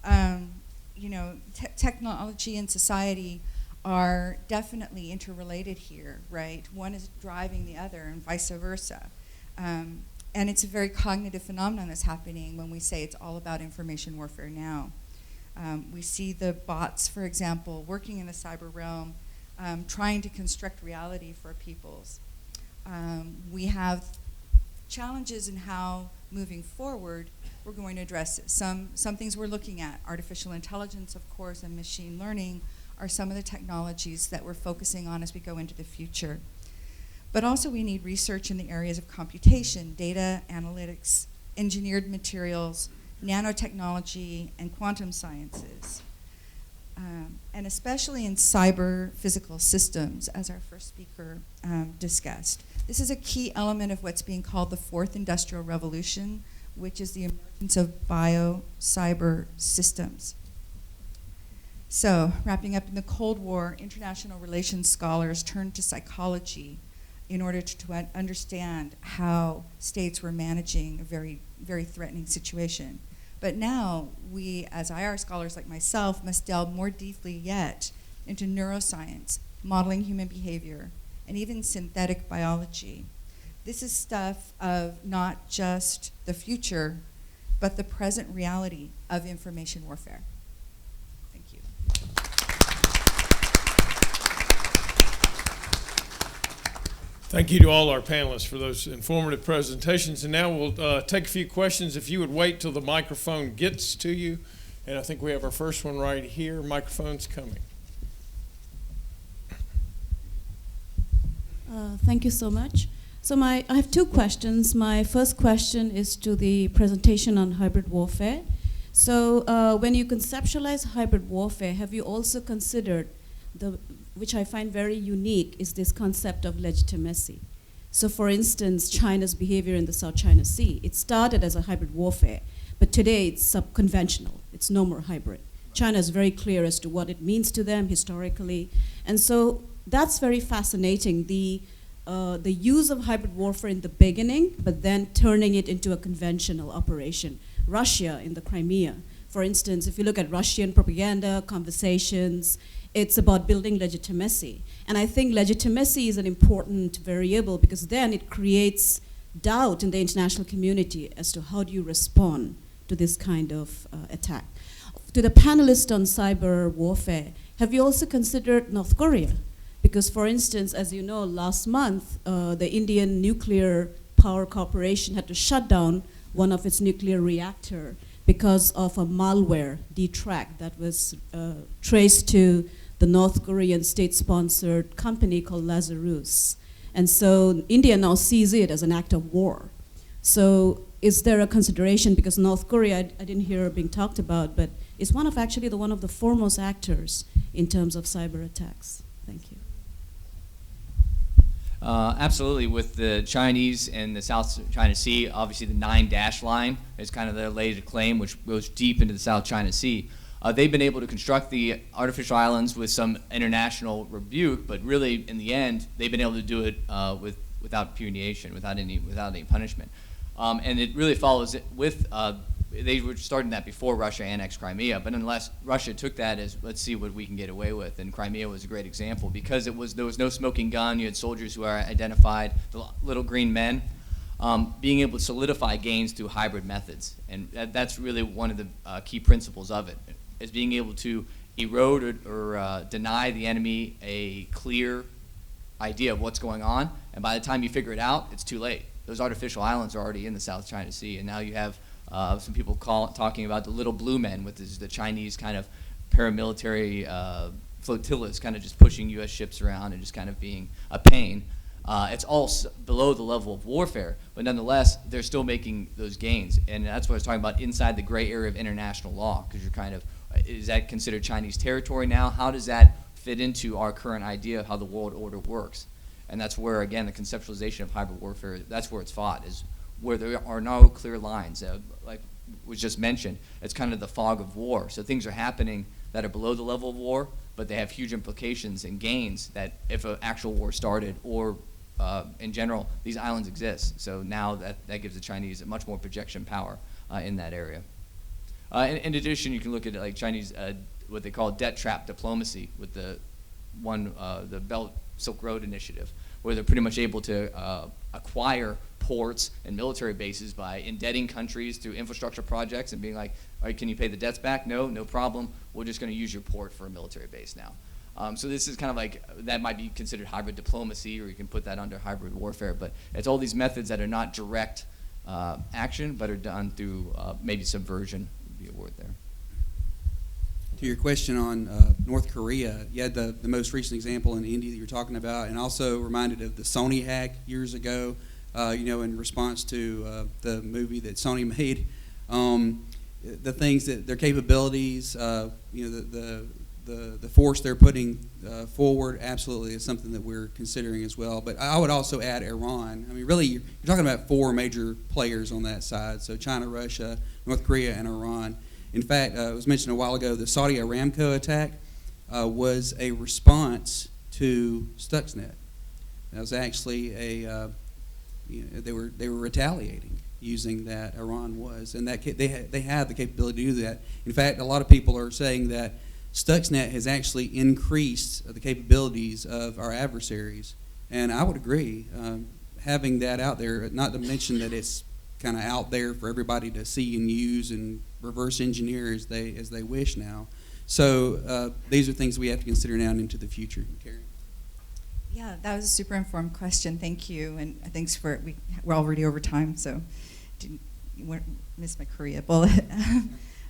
technology and society are definitely interrelated here, right? One is driving the other and vice versa. And it's a very cognitive phenomenon that's happening when we say it's all about information warfare now. We see the bots, for example, working in the cyber realm, trying to construct reality for peoples. We have challenges in how, moving forward, we're going to address it. Some things we're looking at, artificial intelligence, of course, and machine learning, are some of the technologies that we're focusing on as we go into the future. But also we need research in the areas of computation, data analytics, engineered materials, nanotechnology, and quantum sciences. And especially in cyber physical systems, as our first speaker discussed. This is a key element of what's being called the fourth industrial revolution, which is the emergence of bio-cyber systems. So, wrapping up, in the Cold War, international relations scholars turned to psychology in order to understand how states were managing a very, very threatening situation. But now, we, as IR scholars like myself, must delve more deeply yet into neuroscience, modeling human behavior, and even synthetic biology. This is stuff of not just the future, but the present reality of information warfare. Thank you. Thank you to all our panelists for those informative presentations. And now we'll take a few questions. If you would wait till the microphone gets to you. And I think we have our first one right here. Microphone's coming. Thank you so much. So I have two questions. My first question is to the presentation on hybrid warfare. So when you conceptualize hybrid warfare, have you also considered, which I find very unique, is this concept of legitimacy? So for instance, China's behavior in the South China Sea, it started as a hybrid warfare, but today it's subconventional. It's no more hybrid. China is very clear as to what it means to them historically. And so that's very fascinating, the use of hybrid warfare in the beginning, but then turning it into a conventional operation. Russia in the Crimea, for instance, if you look at Russian propaganda, conversations, it's about building legitimacy. And I think legitimacy is an important variable because then it creates doubt in the international community as to how do you respond to this kind of attack. To the panelists on cyber warfare, have you also considered North Korea? Because, for instance, as you know, last month, the Indian Nuclear Power Corporation had to shut down one of its nuclear reactor because of a malware, D-Track, that was traced to the North Korean state-sponsored company called Lazarus. And so India now sees it as an act of war. So is there a consideration, because North Korea, I didn't hear it being talked about, but is one of the foremost actors in terms of cyber attacks? Thank you. Absolutely. With the Chinese and the South China Sea, obviously the 9-dash line is kind of their latest claim, which goes deep into the South China Sea. They've been able to construct the artificial islands with some international rebuke, but really, in the end, they've been able to do it without punition, without any punishment. And it really follows it with, they were starting that before Russia annexed Crimea, but nonetheless, Russia took that as, let's see what we can get away with, and Crimea was a great example because there was no smoking gun. You had soldiers who are identified, the little green men, being able to solidify gains through hybrid methods, and that's really one of the key principles of it, is being able to erode or deny the enemy a clear idea of what's going on, and by the time you figure it out, it's too late. Those artificial islands are already in the South China Sea, and now you have some people talking about the little blue men, with the Chinese kind of paramilitary flotillas kind of just pushing U.S. ships around and just kind of being a pain. It's all below the level of warfare, but nonetheless, they're still making those gains, and that's what I was talking about inside the gray area of international law, because you're kind of, is that considered Chinese territory now? How does that fit into our current idea of how the world order works? And that's where, again, the conceptualization of hybrid warfare, that's where it's fought, is where there are no clear lines. Like was just mentioned, it's kind of the fog of war. So things are happening that are below the level of war, but they have huge implications and gains that if an actual war started, or in general, these islands exist. So now that gives the Chinese a much more projection power in that area. In addition, you can look at like Chinese, what they call debt trap diplomacy, with the Belt Silk Road Initiative, where they're pretty much able to acquire ports and military bases by indebting countries through infrastructure projects and being like, all right, can you pay the debts back? No, no problem. We're just going to use your port for a military base now. So this is kind of like, that might be considered hybrid diplomacy, or you can put that under hybrid warfare, but it's all these methods that are not direct action, but are done through maybe subversion would be a word there. To your question on North Korea, you had the most recent example in India that you're talking about, and also reminded of the Sony hack years ago, in response to the movie that Sony made. The things that their capabilities, the force they're putting forward, absolutely is something that we're considering as well. But I would also add Iran. I mean, really, you're talking about four major players on that side, so China, Russia, North Korea, and Iran. In fact, it was mentioned a while ago, the Saudi Aramco attack was a response to Stuxnet. That was actually they were retaliating using that. Iran was, and that they had the capability to do that. In fact, a lot of people are saying that Stuxnet has actually increased the capabilities of our adversaries, and I would agree. Having that out there, not to mention that it's kind of out there for everybody to see and use and reverse engineer as they wish now. So these are things we have to consider now and into the future. Karen? Yeah, that was a super informed question. Thank you, and thanks for we're already over time, so you missed my Korea bullet.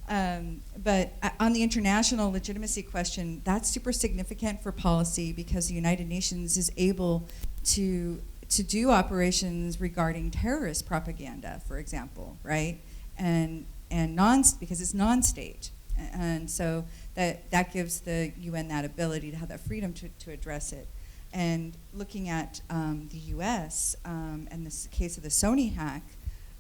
But on the international legitimacy question, that's super significant for policy, because the United Nations is able to do operations regarding terrorist propaganda, for example, right? And because it's non-state, and so that gives the UN that ability to have that freedom to address it. And looking at the U.S. And this case of the Sony hack,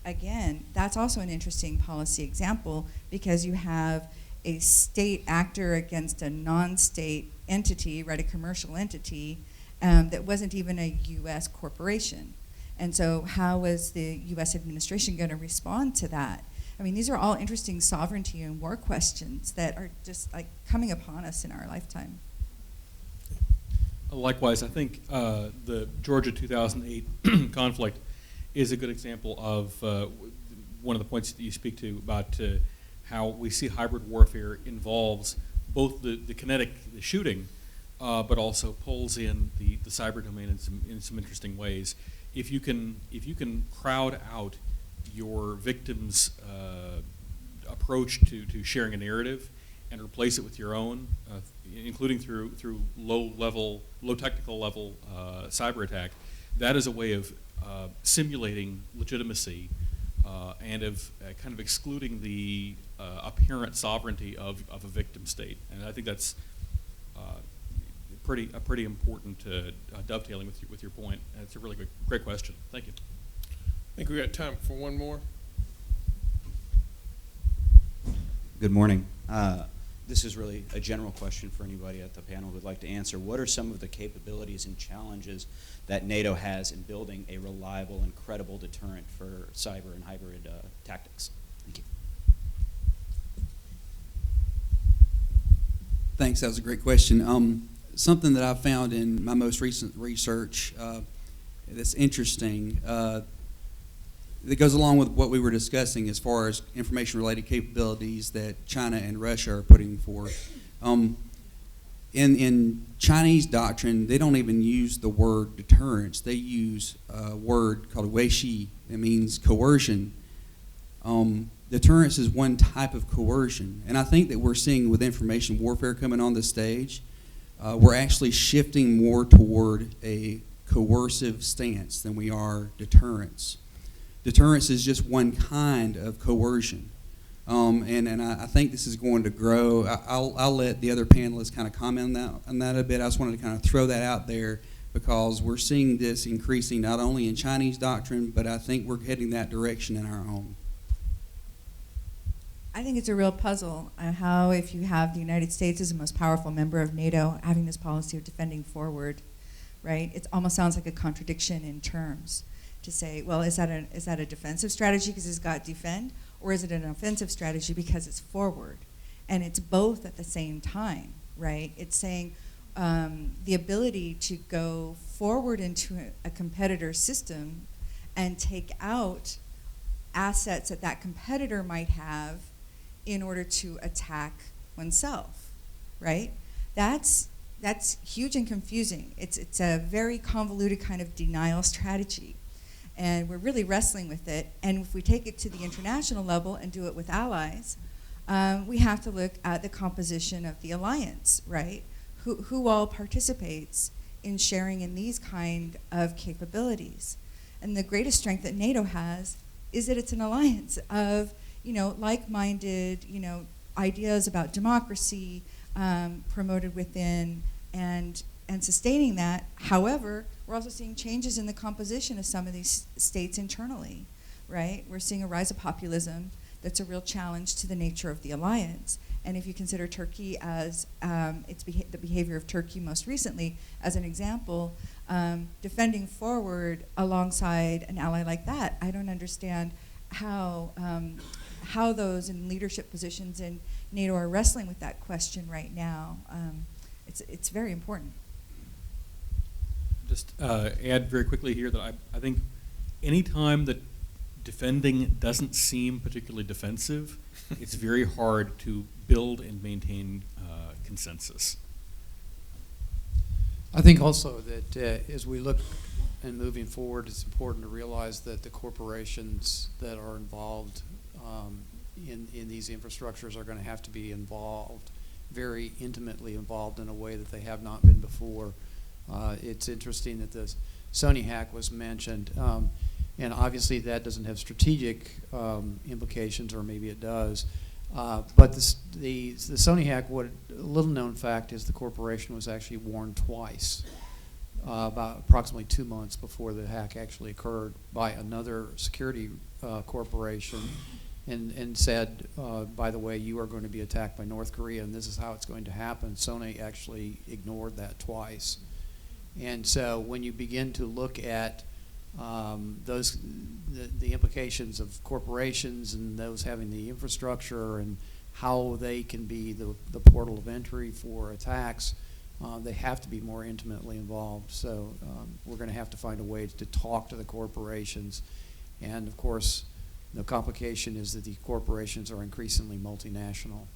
again, that's also an interesting policy example, because you have a state actor against a non-state entity, right, a commercial entity, that wasn't even a U.S. corporation. And so how was the U.S. administration going to respond to that? I mean, these are all interesting sovereignty and war questions that are just like coming upon us in our lifetime. Likewise, I think the Georgia 2008 conflict is a good example of one of the points that you speak to about how we see hybrid warfare involves both the kinetic, the shooting, but also pulls in the cyber domain in some interesting ways. If you can crowd out your victim's approach to sharing a narrative and replace it with your own, including through low technical level cyber attack, that is a way of simulating legitimacy and of kind of excluding the apparent sovereignty of a victim state. And I think that's a pretty important dovetailing with your point. And it's a really great question. Thank you. I think we got time for one more. Good morning. This is really a general question for anybody at the panel who would like to answer. What are some of the capabilities and challenges that NATO has in building a reliable and credible deterrent for cyber and hybrid tactics? Thank you. Thanks, that was a great question. Something that I found in my most recent research that's interesting, that goes along with what we were discussing as far as information-related capabilities that China and Russia are putting forth. In Chinese doctrine, they don't even use the word deterrence. They use a word called weishi. It means coercion. Deterrence is one type of coercion. And I think that we're seeing with information warfare coming on the stage, we're actually shifting more toward a coercive stance than we are deterrence. Deterrence is just one kind of coercion. And I think this is going to grow. I'll let the other panelists kind of comment on that a bit. I just wanted to kind of throw that out there because we're seeing this increasing not only in Chinese doctrine, but I think we're heading that direction in our own. I think it's a real puzzle how if you have the United States as the most powerful member of NATO having this policy of defending forward, right? It almost sounds like a contradiction in terms to say, well, is that a defensive strategy because it's got defend, or is it an offensive strategy because it's forward? And it's both at the same time, right? It's saying the ability to go forward into a competitor's system and take out assets that that competitor might have in order to attack oneself, right? That's huge and confusing. It's a very convoluted kind of denial strategy. And we're really wrestling with it. And if we take it to the international level and do it with allies, we have to look at the composition of the alliance, right? Who all participates in sharing in these kind of capabilities. And the greatest strength that NATO has is that it's an alliance of, like-minded, ideas about democracy promoted within and sustaining that. However, we're also seeing changes in the composition of some of these states internally, right? We're seeing a rise of populism that's a real challenge to the nature of the alliance. And if you consider Turkey as the behavior of Turkey most recently as an example, defending forward alongside an ally like that, I don't understand how those in leadership positions in NATO are wrestling with that question right now. It's very important. Just add very quickly here that I think any time that defending doesn't seem particularly defensive, it's very hard to build and maintain consensus. I think also that as we look and moving forward, it's important to realize that the corporations that are involved in these infrastructures are going to have to be involved, very intimately involved in a way that they have not been before. It's interesting that the Sony hack was mentioned, and obviously that doesn't have strategic implications, or maybe it does. But the Sony hack, what a little known fact is the corporation was actually warned twice, about approximately 2 months before the hack actually occurred, by another security corporation, and said, by the way, you are going to be attacked by North Korea, and this is how it's going to happen. Sony actually ignored that twice. And so when you begin to look at the implications of corporations and those having the infrastructure and how they can be the portal of entry for attacks, they have to be more intimately involved. So we're going to have to find a way to talk to the corporations. And of course, the complication is that the corporations are increasingly multinational.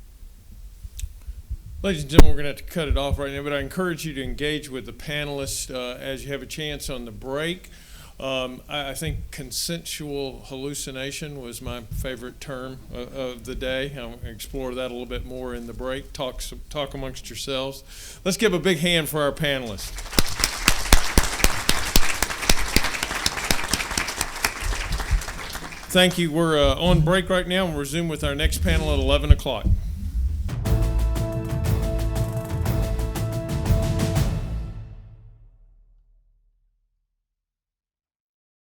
Ladies and gentlemen, we're going to have to cut it off right now, but I encourage you to engage with the panelists as you have a chance on the break. I think consensual hallucination was my favorite term of the day. I'll explore that a little bit more in the break. Talk amongst yourselves. Let's give a big hand for our panelists. Thank you. We're on break right now, and we'll resume with our next panel at 11 o'clock.